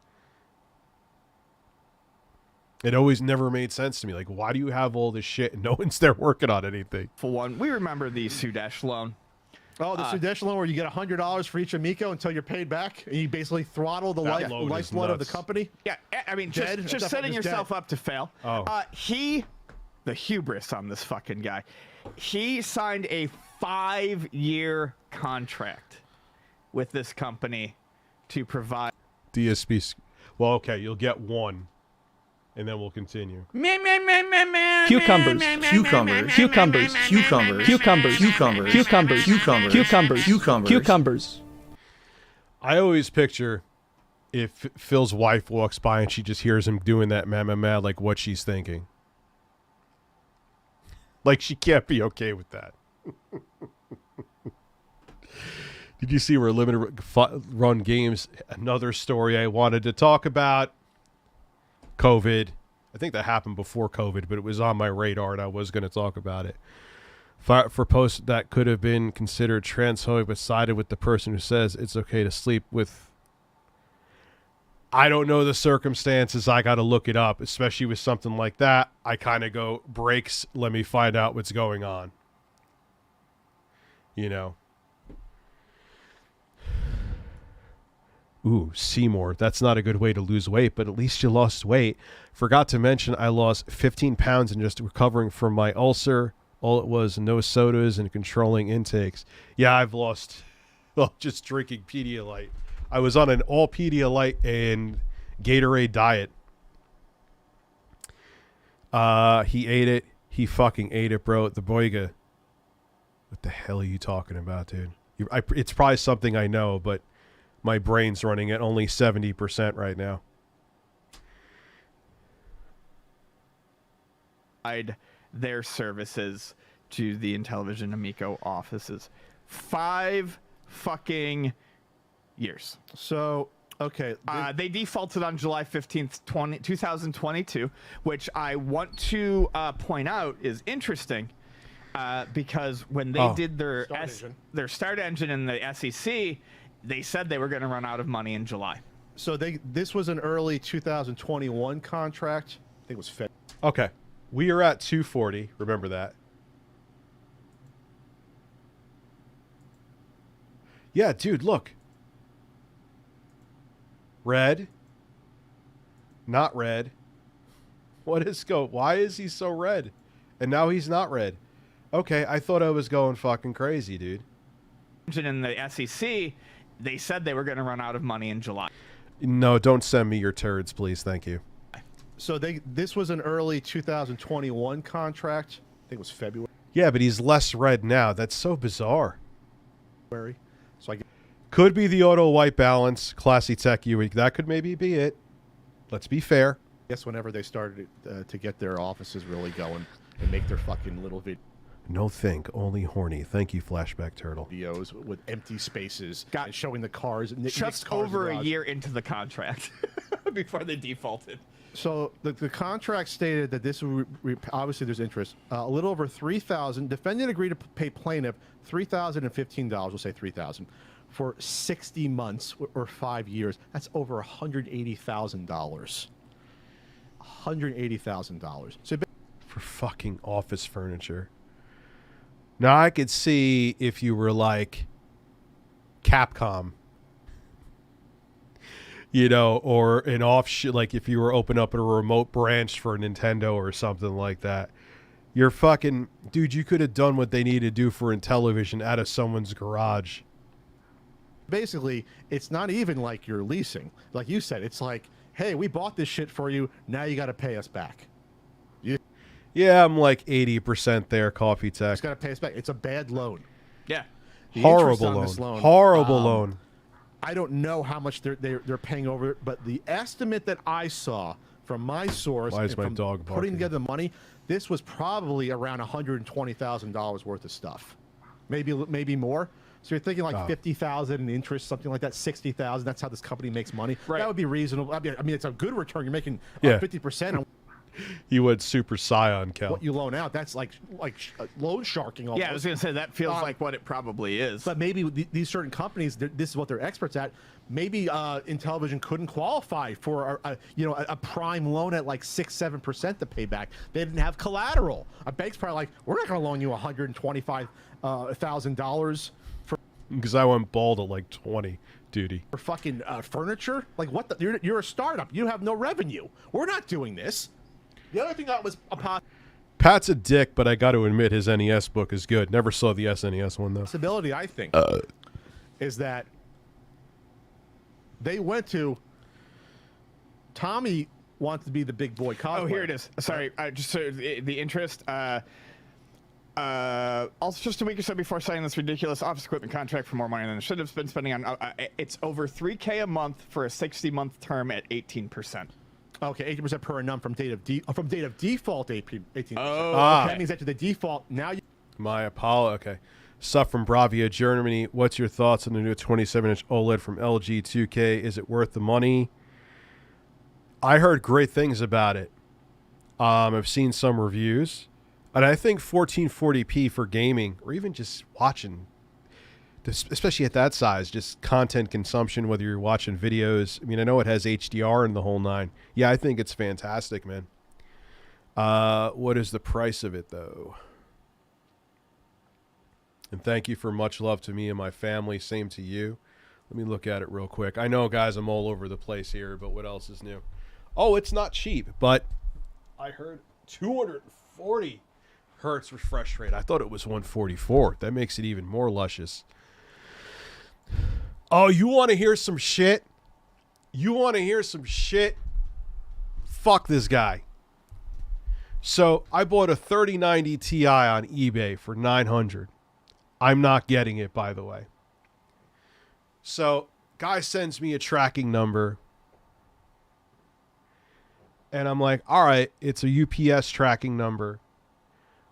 It always never made sense to me. Like, why do you have all this shit and no one's there working on anything? For one, we remember the Sudesh loan. Oh, the Sudesh loan where you get $100 for each Amico until you're paid back, and you basically throttle the lifeblood of the company. Yeah, I mean, just setting yourself up to fail. Oh. The hubris on this fucking guy. He signed a 5-year contract with this company to provide DSP. Well, okay, you'll get 1. And then we'll continue. Cucumbers. Cucumbers. Cucumbers. Cucumbers. Cucumbers. Cucumbers. Cucumbers. Cucumbers. Cucumbers. Cucumbers. Cucumbers. I always picture if Phil's wife walks by and she just hears him doing that meh, like what she's thinking. Like she can't be okay with that. Did you see where limited run games? Another story I wanted to talk about. COVID. I think that happened before COVID, but it was on my radar and I was going to talk about it. For posts that could have been considered transphobic, but sided with the person who says it's okay to sleep with. I don't know the circumstances. I got to look it up, especially with something like that. I kind of go, breaks, let me find out what's going on. You know. Ooh, Seymour. That's not a good way to lose weight, but at least you lost weight. Forgot to mention I lost 15 pounds in just recovering from my ulcer. All it was, no sodas and controlling intakes. Yeah, I've lost, well, just drinking Pedialyte. I was on an all Pedialyte and Gatorade diet. He ate it. He fucking ate it, bro. The Boyga. What the hell are you talking about, dude? It's probably something I know, but my brain's running at only 70% right now. Their services to the Intellivision Amico offices. 5 fucking years. So, okay. They defaulted on July 15th, 2022, which I want to point out is interesting because when they did their start engine in the SEC, they said they were going to run out of money in July. So this was an early 2021 contract. I think it was February. Okay. We are at 240. Remember that. Yeah, dude, look. Red. Not red. What is why is he so red? And now he's not red. Okay, I thought I was going fucking crazy, dude. In the SEC, they said they were going to run out of money in July. No, don't send me your turds, please. Thank you. So this was an early 2021 contract. I think it was February. Yeah, but he's less red now. That's so bizarre. So could be the auto white balance, classy tech week. That could maybe be it. Let's be fair. I guess whenever they started to get their offices really going and make their fucking little No think, only horny. Thank you, Flashback Turtle. videos with empty spaces and showing the cars. Just over a year into the contract before they defaulted. So the contract stated that this would obviously there's interest. A little over $3,000. Defendant agreed to pay plaintiff $3,015. We'll say $3,000 for 60 months or 5 years. That's over $180,000. $180,000. So for fucking office furniture. Now I could see if you were like Capcom, you know, or an like if you were open up a remote branch for Nintendo or something like that. You're fucking, dude, you could have done what they need to do for Intellivision out of someone's garage. Basically, it's not even like you're leasing. Like you said, it's like, hey, we bought this shit for you. Now you got to pay us back. Yeah, I'm like 80% there, Coffee Tech. It's got to pay us back. It's a bad loan. Yeah. Horrible loan. Horrible loan. I don't know how much they're paying over it, but the estimate that I saw from my source, Why is my dog barking? putting together the money, this was probably around $120,000 worth of stuff, maybe more. So you're thinking like 50,000 in interest, something like that, 60,000. That's how this company makes money. Right. That would be reasonable. I mean, it's a good return. You're making Yeah. 50% on He went Super Saiyan, Kel. what you loan out. That's like loan sharking. Almost. Yeah, I was gonna say that feels like what it probably is. But maybe these certain companies, this is what they're experts at. Maybe Intellivision couldn't qualify for a prime loan at like 6-7% to pay back. They didn't have collateral. A bank's probably like, we're not going to loan you $125,000 Because I went bald at like 20, duty. for fucking furniture. Like what? You're a startup. You have no revenue. We're not doing this. The other thing that was a Pat's a dick, but I got to admit his NES book is good. Never saw the SNES one though. possibility, I think, is that they went to Tommy wants to be the big boy cosplayer. Oh, here it is. Sorry, just so the interest. Also, just a week or so before signing this ridiculous office equipment contract for more money than I should have been spending on, it's over $3K a month for a 60-month term at 18%. Okay, 18% per annum from date of default 18%. Oh, That means after the default, now you. My Apollo. Okay. Stuff from Bravia, Germany. What's your thoughts on the new 27-inch OLED from LG 2K? Is it worth the money? I heard great things about it. I've seen some reviews. And I think 1440p for gaming, or even just watching, especially at that size, just content consumption, whether you're watching videos. I mean, I know it has HDR in the whole nine. Yeah, I think it's fantastic, man. What is the price of it, though? And thank you for much love to me and my family. Same to you. Let me look at it real quick. I know, guys, I'm all over the place here, but what else is new? Oh, it's not cheap, but I heard 240 hertz refresh rate. I thought it was 144. That makes it even more luscious. Oh, you want to hear some shit? You want to hear some shit? Fuck this guy. So I bought a 3090 Ti on eBay for $900. I'm not getting it, by the way. So guy sends me a tracking number. And I'm like, all right, it's a UPS tracking number.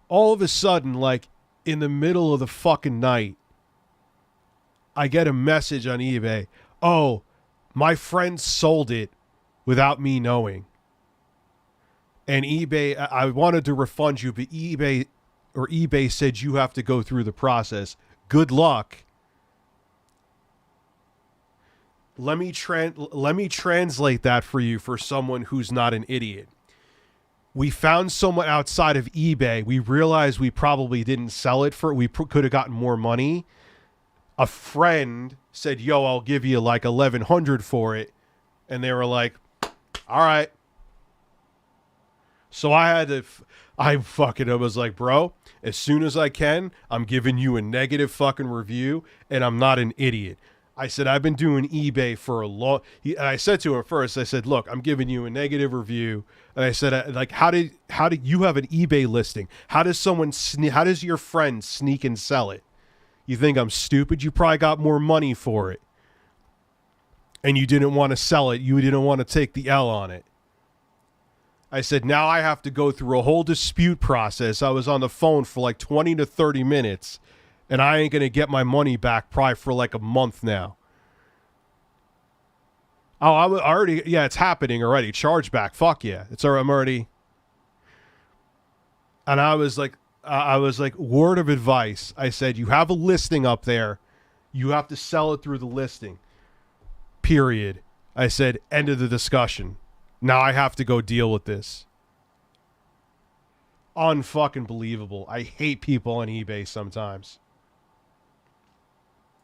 All of a sudden, like in the middle of the fucking night, I get a message on eBay. Oh, my friend sold it without me knowing. And eBay, I wanted to refund you, but eBay said you have to go through the process. Good luck. Let me translate that for you for someone who's not an idiot. We found someone outside of eBay. We realized we probably didn't sell it for. We could have gotten more money. A friend said, "Yo, I'll give you like $1,100 for it," and they were like, "All right." So I had to. I was like, "Bro, as soon as I can, I'm giving you a negative fucking review, and I'm not an idiot." I said, I've been doing eBay for a long... And I said to him first, I said, look, I'm giving you a negative review. And I said, like, how did you have an eBay listing? How does your friend sneak and sell it? You think I'm stupid? You probably got more money for it. And you didn't want to sell it. You didn't want to take the L on it. I said, now I have to go through a whole dispute process. I was on the phone for like 20 to 30 minutes. And I ain't going to get my money back probably for like a month now. Oh, I already... Yeah, it's happening already. Chargeback. Fuck yeah. I'm already... And I was like, word of advice. I said, you have a listing up there. You have to sell it through the listing. Period. I said, end of the discussion. Now I have to go deal with this. Unfucking believable. I hate people on eBay sometimes.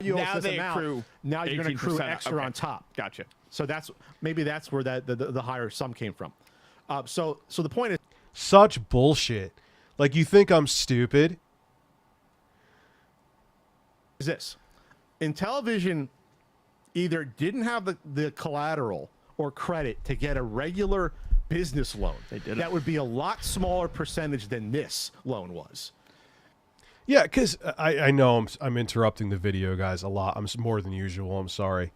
Now they accrue. Now you're going to accrue 18%. extra Okay. on top. Gotcha. So that's where the higher sum came from. So the point is, such bullshit. Like, you think I'm stupid? Is this Intellivision either didn't have the collateral or credit to get a regular business loan? They did. That would be a lot smaller percentage than this loan was. Yeah, because I know I'm interrupting the video, guys, a lot. I'm more than usual. I'm sorry.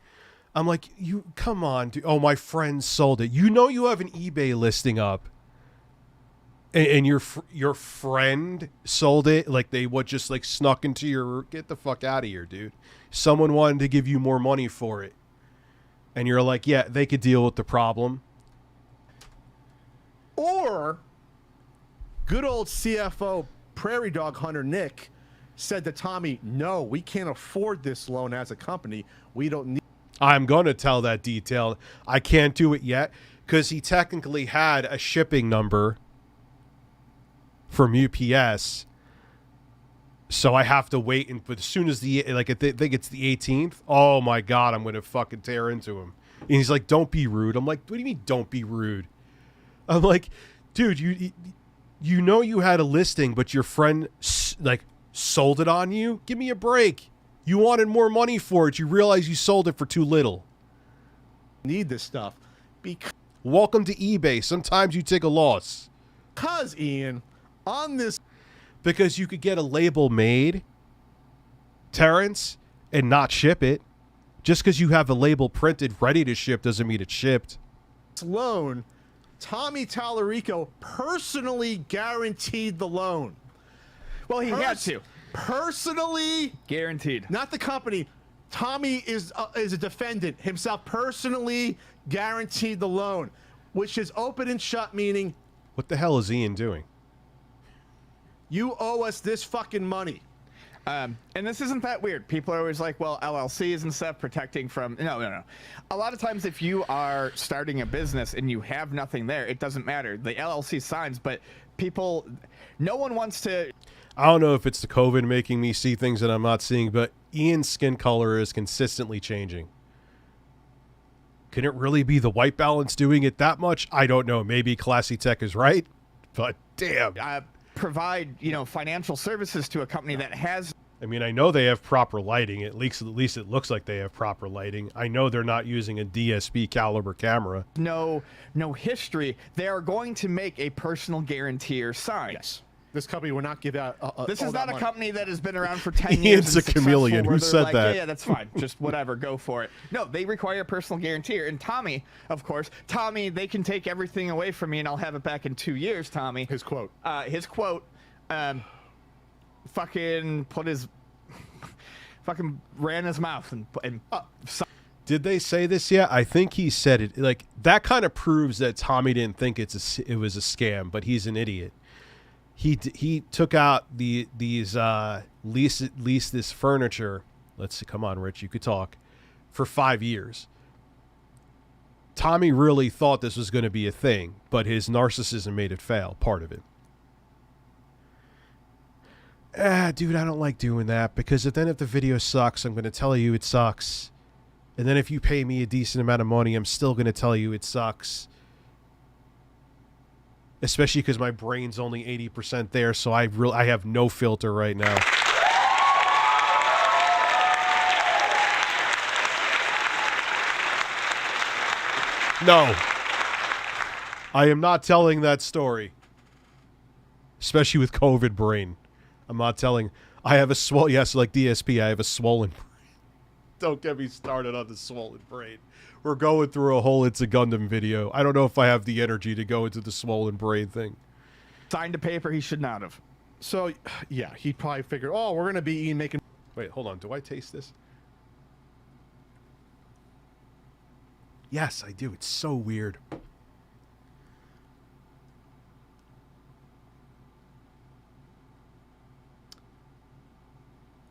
I'm like, you come on, dude. Oh, my friend sold it. You know you have an eBay listing up. And your friend sold it, like they would just like snuck into your, get the fuck out of here, dude. Someone wanted to give you more money for it. And you're like, yeah, they could deal with the problem. Or good old CFO Prairie Dog Hunter Nick said to Tommy, no, we can't afford this loan as a company. We don't need. I'm going to tell that detail. I can't do it yet because he technically had a shipping number from UPS. So I have to wait. But as soon as I think it's the 18th. Oh my God, I'm going to fucking tear into him. And he's like, don't be rude. I'm like, what do you mean don't be rude? I'm like, dude, you know you had a listing, but your friend like sold it on you? Give me a break. You wanted more money for it. You realize you sold it for too little. Need this stuff. Welcome to eBay. Sometimes you take a loss. Because, Ian, on this... Because you could get a label made, Terrence, and not ship it. Just because you have a label printed ready to ship doesn't mean it's shipped. Loan, Tommy Tallarico personally guaranteed the loan. Well, he had to. Personally guaranteed. Not the company. Tommy is a defendant himself. Personally guaranteed the loan, which is open and shut, meaning. What the hell is Ian doing? You owe us this fucking money. And this isn't that weird. People are always like, well, LLCs and stuff protecting from... No. A lot of times if you are starting a business and you have nothing there, it doesn't matter. The LLC signs, but people... No one wants to... I don't know if it's the COVID making me see things that I'm not seeing, but Ian's skin color is consistently changing. Can it really be the white balance doing it that much? I don't know. Maybe Classy Tech is right, but damn. Provide, financial services to a company that has... I mean, I know they have proper lighting. At least it looks like they have proper lighting. I know they're not using a DSP caliber camera. No history. They are going to make a personal guarantor sign. Yes. This company will not give out. This is not a company that has been around for 10 years. Ian's a chameleon. Who said like, that? Yeah, that's fine. Just whatever. Go for it. No, they require a personal guarantor. And Tommy, of course, they can take everything away from me and I'll have it back in 2 years, Tommy. His quote. Fucking put his... fucking ran his mouth and Did they say this yet? I think he said it. Like, that kind of proves that Tommy didn't think it was a scam, but he's an idiot. He took out these lease this furniture. Let's see, come on, Rich, you could talk, for 5 years. Tommy really thought this was going to be a thing, but his narcissism made it fail. Part of it. Dude, I don't like doing that because if the video sucks, I'm going to tell you it sucks, and then if you pay me a decent amount of money, I'm still going to tell you it sucks. Especially because my brain's only 80% there, so I have no filter right now. No. I am not telling that story. Especially with COVID brain. I'm not telling. I have a swollen... Yes, like DSP, I have a swollen brain. Don't get me started on the swollen brain. We're going through a whole It's a Gundam video. I don't know if I have the energy to go into the swollen brain thing. Signed a paper he should not have. So, yeah, he probably figured, oh, we're going to be Ian making... Wait, hold on. Do I taste this? Yes, I do. It's so weird.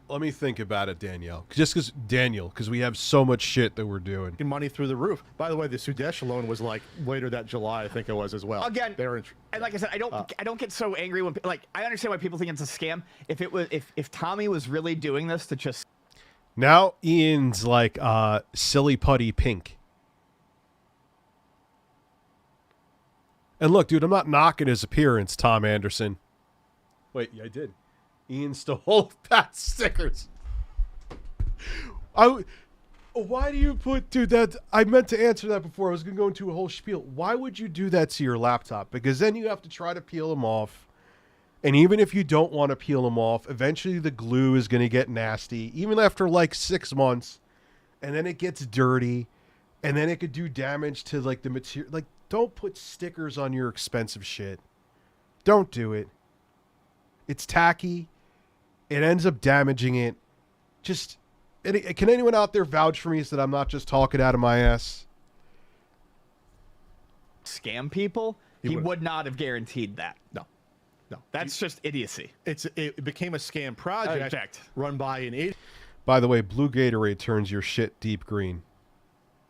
Let me think about it, Danielle. Because we have so much shit that we're doing. Money through the roof. By the way, the Sudesh loan was like later that July, I think it was as well. Again, and like I said, I don't get so angry when I understand why people think it's a scam. If Tommy was really doing this to just... Now Ian's like silly putty pink. And look, dude, I'm not knocking his appearance, Tom Anderson. Wait, yeah, I did. Ian stole Pat stickers. Why do you put... Dude, that... I meant to answer that before. I was going to go into a whole spiel. Why would you do that to your laptop? Because then you have to try to peel them off. And even if you don't want to peel them off, eventually the glue is going to get nasty. Even after like 6 months. And then it gets dirty. And then it could do damage to like the material. Like, don't put stickers on your expensive shit. Don't do it. It's tacky. It ends up damaging it. Just, can anyone out there vouch for me so that I'm not just talking out of my ass? Scam people? He would not have guaranteed that. No. That's just idiocy. It became a scam project run by an idiot. By the way, blue Gatorade turns your shit deep green.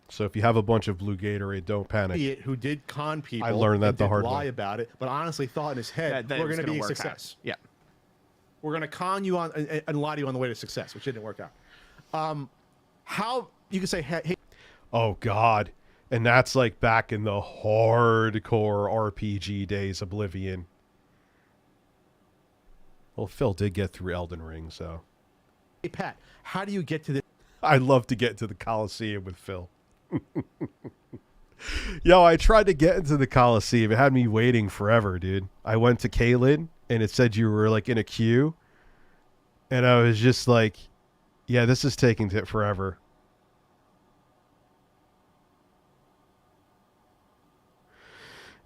So if you have a bunch of blue Gatorade, don't panic. Idiot who did con people. I learned that and the did hard lie way. about it, but honestly thought in his head That we're it was going to be a work out. success. Yeah. We're going to con you on and lie to you on the way to success, which didn't work out. How you can say, hey, Oh, God. And that's like back in the hardcore RPG days, Oblivion. Well, Phil did get through Elden Ring, so. hey Pat, how do you get to this? I'd love to get to the Coliseum with Phil. Yo, I tried to get into the Coliseum. It had me waiting forever, dude. I went to Kalin, and it said you were, like, in a queue. And I was just like, yeah, this is taking forever.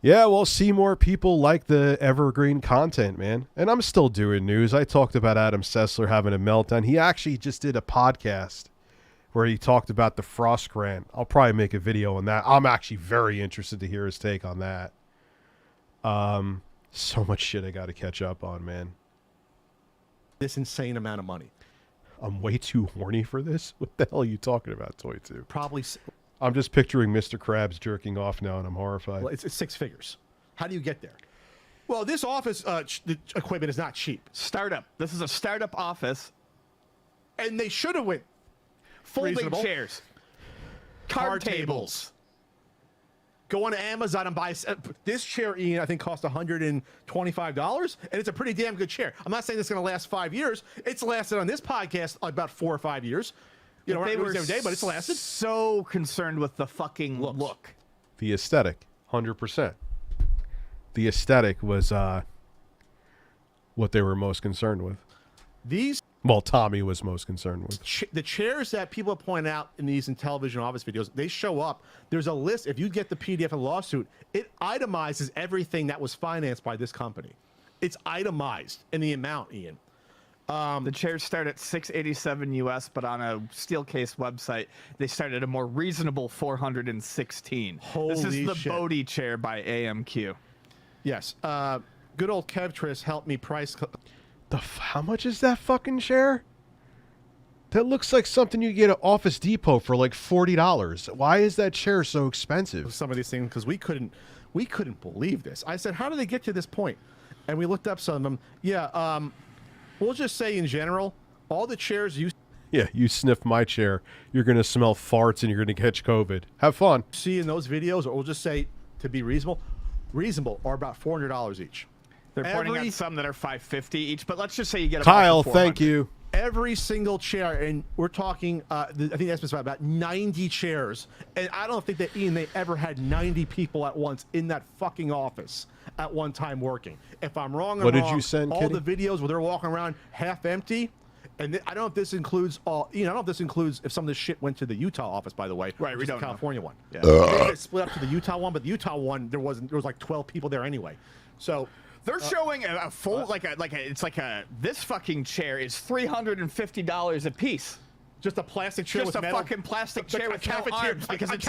Yeah, well, see more people like the evergreen content, man. And I'm still doing news. I talked about Adam Sessler having a meltdown. He actually just did a podcast where he talked about the Frost grant. I'll probably make a video on that. I'm actually very interested to hear his take on that. So much shit I got to catch up on, man. This insane amount of money. I'm way too horny for this. What the hell are you talking about, Toy 2? Probably. I'm just picturing Mr. Krabs jerking off now, and I'm horrified. Well, it's six figures. How do you get there? Well, this office the equipment is not cheap. Startup. This is a startup office. And they should have went Folding reasonable. chairs. Card tables. Go on Amazon and buy this chair. Ian, I think cost $125, and it's a pretty damn good chair. I'm not saying it's going to last 5 years. It's lasted on this podcast about 4 or 5 years. You know, They we're were not doing this every day, but it's lasted. so concerned with the fucking look. The aesthetic, 100%. The aesthetic was what they were most concerned with. These Well, Tommy was most concerned with. the chairs that people point out in these Intellivision office videos, they show up. There's a list. If you get the PDF of the lawsuit, it itemizes everything that was financed by this company. It's itemized in the amount, Ian. The chairs start at $687 US, but on a Steelcase website, they start at a more reasonable $416. This is Holy the shit. Bodhi chair by AMQ. Yes. Good old Kevtris helped me price. How much is that fucking chair? That looks like something you get at Office Depot for like $40. Why is that chair so expensive? Some of these things because we couldn't believe this. I said, how did they get to this point? And we looked up some of them. Yeah. We'll just say in general, all the chairs you Yeah, you sniff my chair, you're going to smell farts and you're going to catch COVID. Have fun. see in those videos, or we'll just say to be reasonable, are about $400 each. They're pointing out some that are $550 each, but let's just say you get a Kyle, thank you. Every single chair, and we're talking, I think that's about 90 chairs. And I don't think that, Ian, they ever had 90 people at once in that fucking office at one time working. If I'm wrong, What did you send, all Kitty? the videos where they're walking around half empty, and I don't know if this includes all, I don't know if this includes if some of this shit went to the Utah office, by the way. Right, we just don't the know. California one. Yeah. They split up to the Utah one, but the Utah one, there was like 12 people there anyway. So They're showing a full this fucking chair is $350 a piece. just a plastic chair Just with a metal. fucking plastic It's like chair a with no cafeteria- arms a because it's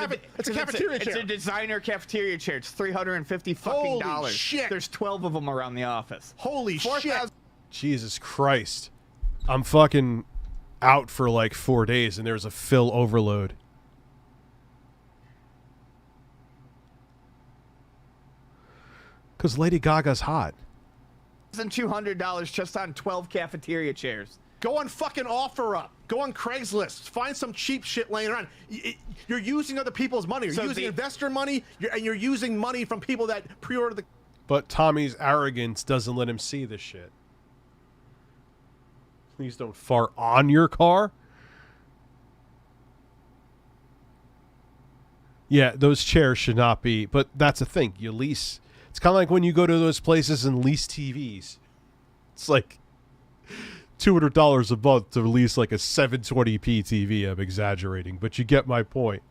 a cafeteria chair. It's a designer cafeteria chair. It's $350 fucking Holy dollars. shit. There's 12 of them around the office. Holy shit. 4,000 Jesus Christ. I'm fucking out for like 4 days and there's a Phil overload. Because Lady Gaga's hot. $200 just on 12 cafeteria chairs. Go on fucking OfferUp. Go on Craigslist. Find some cheap shit laying around. You're using other people's money. You're So using the- investor money, and you're using money from people that pre-ordered the... But Tommy's arrogance doesn't let him see this shit. Please don't fart on your car. Yeah, those chairs should not be. But that's the thing. You lease. It's kind of like when you go to those places and lease TVs. It's like $200 a month to lease like a 720p TV. I'm exaggerating, but you get my point.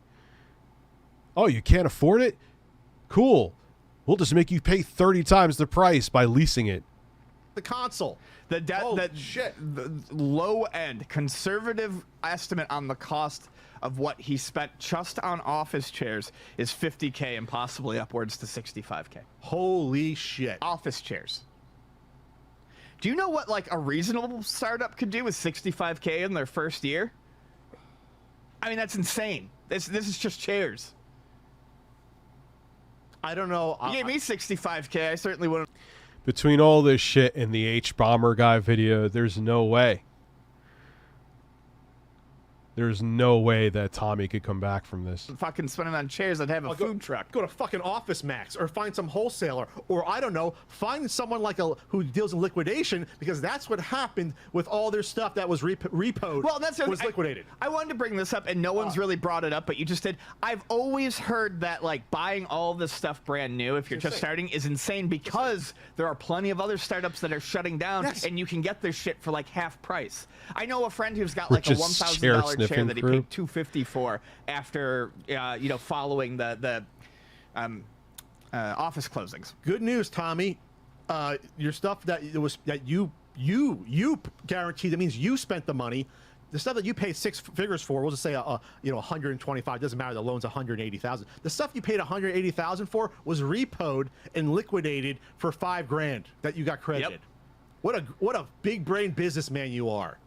Oh, you can't afford it? Cool. We'll just make you pay 30 times the price by leasing it. The console. The low end conservative estimate on the cost of what he spent just on office chairs is $50K and possibly upwards to $65K. Holy shit. Office chairs. Do you know what like a reasonable startup could do with $65K in their first year? I mean, that's insane. This is just chairs. I don't know. You gave me $65K, I certainly wouldn't. Between all this shit and the H-Bomber guy video, there's no way. There's no way that Tommy could come back from this. Fucking spending on chairs, I'd have a food truck. Go to fucking Office Max or find some wholesaler, or I don't know, find someone like who deals in liquidation, because that's what happened with all their stuff that was repoed. Well, that's was liquidated. I wanted to bring this up, and no one's really brought it up, but you just did. I've always heard that like buying all this stuff brand new, if you're just starting, is insane because there are plenty of other startups that are shutting down, and you can get their shit for like half price. I know a friend who's got like a $1,000 chair that he paid $250 for after you know, following the office closings. Good news, Tommy. Your stuff that you guaranteed, that means you spent the money. The stuff that you paid six figures for, we'll just say you know, 125, doesn't matter, the loan's 180,000. The stuff you paid 180,000 for was repoed and liquidated for $5,000 that you got credited. Yep. What a big brain businessman you are.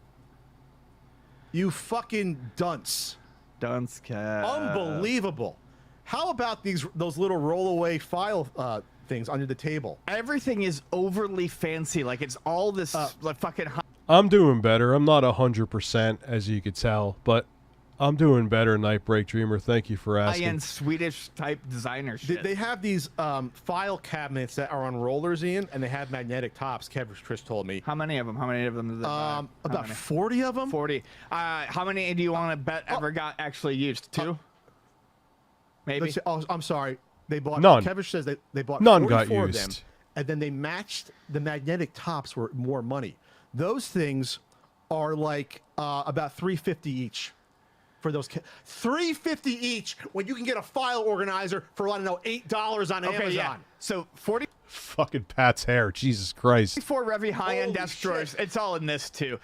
You fucking dunce. Dunce cat. Unbelievable. How about those little rollaway file things under the table? Everything is overly fancy. Like it's all this like fucking. I'm doing better. I'm not 100%, as you could tell, but I'm doing better, Nightbreak Dreamer. Thank you for asking. High-end Swedish type designer shit. They have these file cabinets that are on rollers, Ian, and they have magnetic tops. Chris told me. How many of them? How many of them? Did they buy? About 40 of them. 40. How many do you want to bet ever got actually used? 2? Maybe. I'm sorry. They bought. None. Kevin says they bought. None got 44 used. of them, and then they matched the magnetic tops were more money. Those things are like about $350 each. For those $350 each, when you can get a file organizer for, I don't know, $8 on Amazon. Yeah. So 40. Fucking Pat's hair, Jesus Christ. 4 Revy high-end desk drawers. It's all in this too.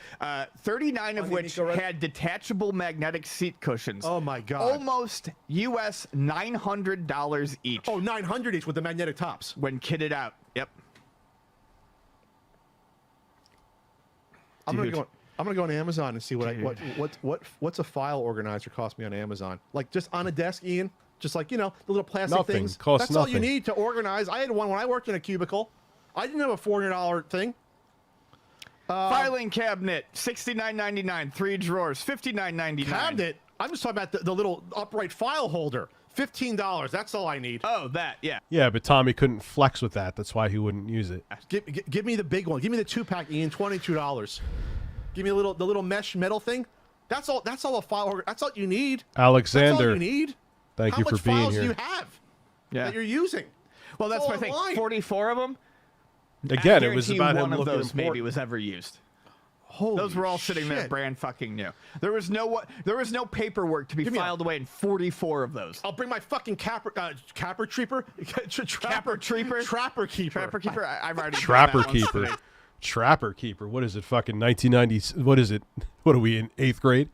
39 of which had detachable magnetic seat cushions. Oh my God. Almost US $900 each. Oh, $900 each with the magnetic tops. When kitted out. Yep. I'm gonna go on Amazon and see what's a file organizer cost me on Amazon. Like just on a desk, Ian. Just like, you know, the little plastic things. That's all you need to organize. I had one when I worked in a cubicle. I didn't have a $400 thing. Filing cabinet, $69.99. 3 drawers, $59.99. Cabinet? I'm just talking about the little upright file holder. $15. That's all I need. Oh, that, yeah. Yeah, but Tommy couldn't flex with that. That's why he wouldn't use it. Give me the big one. Give me the 2-pack, Ian. $22. Give me the little mesh metal thing. That's all a file order. That's all you need. Alexander. That's all you need. Thank you for being How much files here. do you have that you're using? Well, that's my thing. 44 of them. Again, it was about him one of looking those maybe was ever used. Holy those were all sitting there brand fucking new. There was no paperwork to be filed away in 44 of those. I'll bring my fucking Trapper Keeper. I've already Trapper Keeper. Trapper Keeper. What is it? Fucking 1990s. What is it? What are we in 8th grade?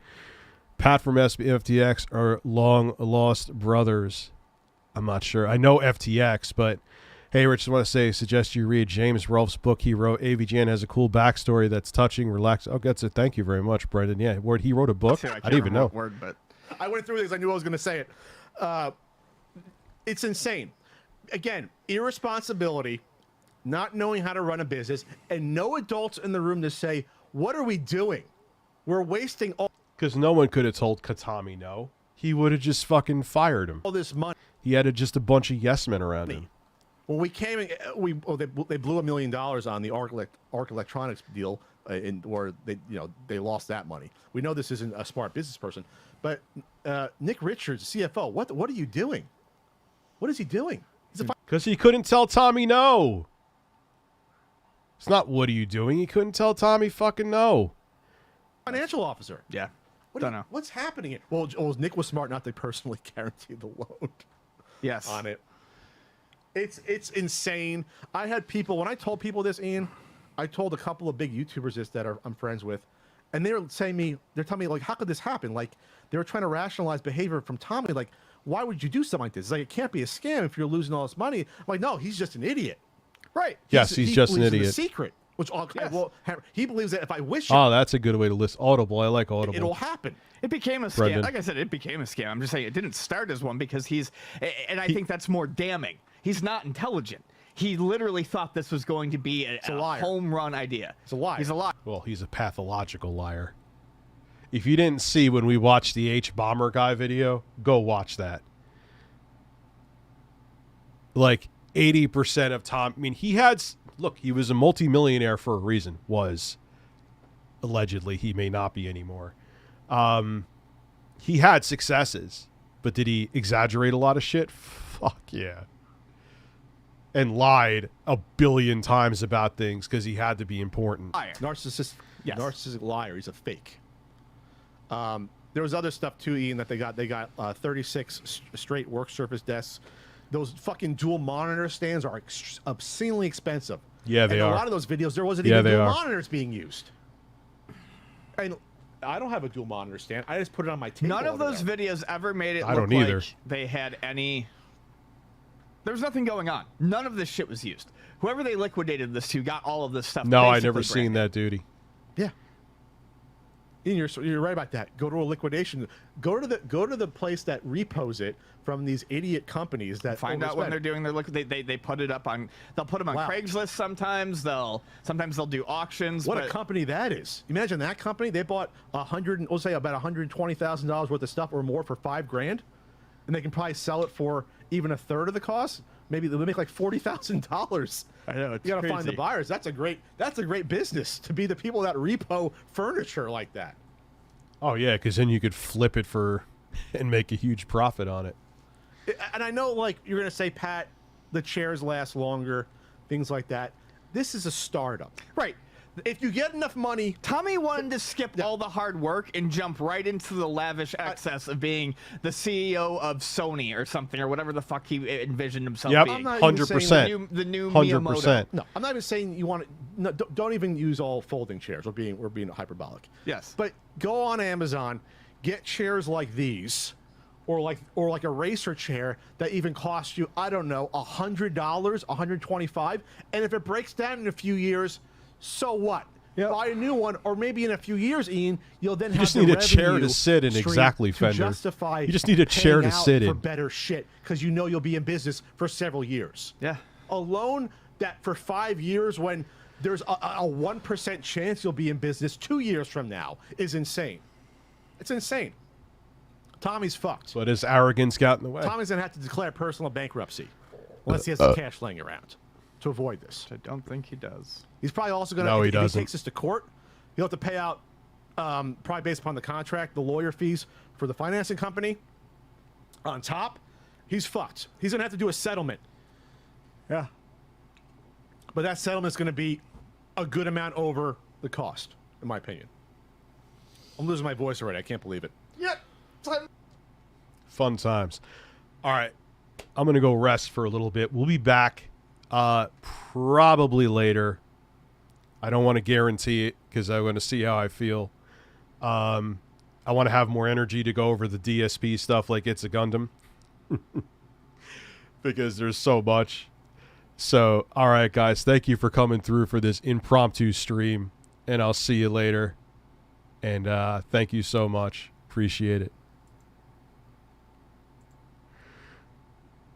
Pat from FTX are long lost brothers. I'm not sure. I know FTX, but hey, Rich, I want to suggest you read James Rolfe's book he wrote. AVGN has a cool backstory that's touching, relaxed. Oh, that's it. Thank you very much, Brendan. Yeah, he wrote a book. I didn't even know. Word, but I went through this. I knew I was going to say it. It's insane. Again, irresponsibility, not knowing how to run a business, and no adults in the room to say, what are we doing? We're wasting all... Because no one could have told Katami no. He would have just fucking fired him. All this money. He had just a bunch of yes men around him. When we came in, they blew $1 million on the Arc Electronics deal, where they lost that money. We know this isn't a smart business person, but Nick Richards, CFO, what are you doing? What is he doing? Because he couldn't tell Tommy no. It's not what are you doing. He couldn't tell Tommy fucking no. Financial officer. Yeah. Don't know. What's happening here? Well, Nick was smart not to personally guarantee the loan. Yes. On it. It's insane. I had people when I told people this, Ian. I told a couple of big YouTubers this that I'm friends with, and they're telling me like, how could this happen? Like they were trying to rationalize behavior from Tommy. Like, why would you do something like this? It's like it can't be a scam if you're losing all this money. I'm like, no, he's just an idiot. Right. Yes, he's just an believes in idiot. The secret, which well, he believes that if I wish, Oh, that's a good way to list Audible. I like Audible. it'll happen. It became a scam. Brendan. Like I said, it became a scam. I'm just saying it didn't start as one because and I think that's more damning. He's not intelligent. He literally thought this was going to be a home run idea. It's a lie. He's a liar. Well, he's a pathological liar. If you didn't see when we watched the H Bomber guy video, go watch that. Like 80% of Tom, I mean, he was a multimillionaire for a reason, allegedly. He may not be anymore. He had successes, but did he exaggerate a lot of shit? Fuck yeah. And lied a billion times about things because he had to be important. Narcissistic liar. He's a fake. There was other stuff too, Ian, that they got 36 straight work surface desks. Those fucking dual monitor stands are obscenely expensive. Yeah, they are. are. A lot of those videos, there wasn't even they dual are. monitors being used. And I don't have a dual monitor stand. I just put it on my table. None of those videos ever made it I look don't either. like they had any... There was nothing going on. None of this shit was used. Whoever they liquidated this to got all of this stuff. No, I basically never brand seen new. that duty. Yeah. Ian, you're right about that. Go to a liquidation. Go to the place that repos it from these idiot companies that Find out when they're doing their they put it up on. They'll put them on Craigslist sometimes. Sometimes they'll do auctions. What a company that is! Imagine that company. They bought we'll say about $120,000 worth of stuff or more for $5,000, and they can probably sell it for even a third of the cost. Maybe they'll make like $40,000. I know, it's you gotta crazy. find the buyers. That's a great business to be the people that repo furniture like that. Oh, yeah, because then you could flip it and make a huge profit on it. And I know, like, you're going to say, Pat, the chairs last longer, things like that. This is a startup. Right. If you get enough money... Tommy wanted to skip all the hard work and jump right into the lavish excess of being the CEO of Sony or something, or whatever the fuck he envisioned himself being. 100%. The new 100%. Miyamoto. No, I'm not even saying you want to... No, don't even use all folding chairs. We're being hyperbolic. Yes. But go on Amazon, get chairs like these, or like a racer chair that even costs you, I don't know, $100, $125, and if it breaks down in a few years, so what? Yep. Buy a new one, or maybe in a few years, Ian, you'll then have just the need a chair to revenue sit in. stream Exactly, to Fender. justify You just need a chair to paying out sit for in. better shit, because you know you'll be in business for several years. Yeah. A loan that for 5 years, when there's a 1% chance you'll be in business 2 years from now, is insane. It's insane. Tommy's fucked. But his arrogance got in the way. Tommy's gonna have to declare personal bankruptcy unless he has some cash laying around to avoid this. I don't think he does. He's probably also gonna. No, he if doesn't. he takes this to court, he'll have to pay out, probably based upon the contract, the lawyer fees for the financing company. On top, he's fucked. He's gonna have to do a settlement. Yeah. But that settlement's gonna be a good amount over the cost, in my opinion. I'm losing my voice already. I can't believe it. Yeah. Fun times. All right. I'm going to go rest for a little bit. We'll be back probably later. I don't want to guarantee it because I want to see how I feel. I want to have more energy to go over the DSP stuff like it's a Gundam. Because there's so much. So, all right, guys. Thank you for coming through for this impromptu stream. And I'll see you later. And thank you so much. Appreciate it.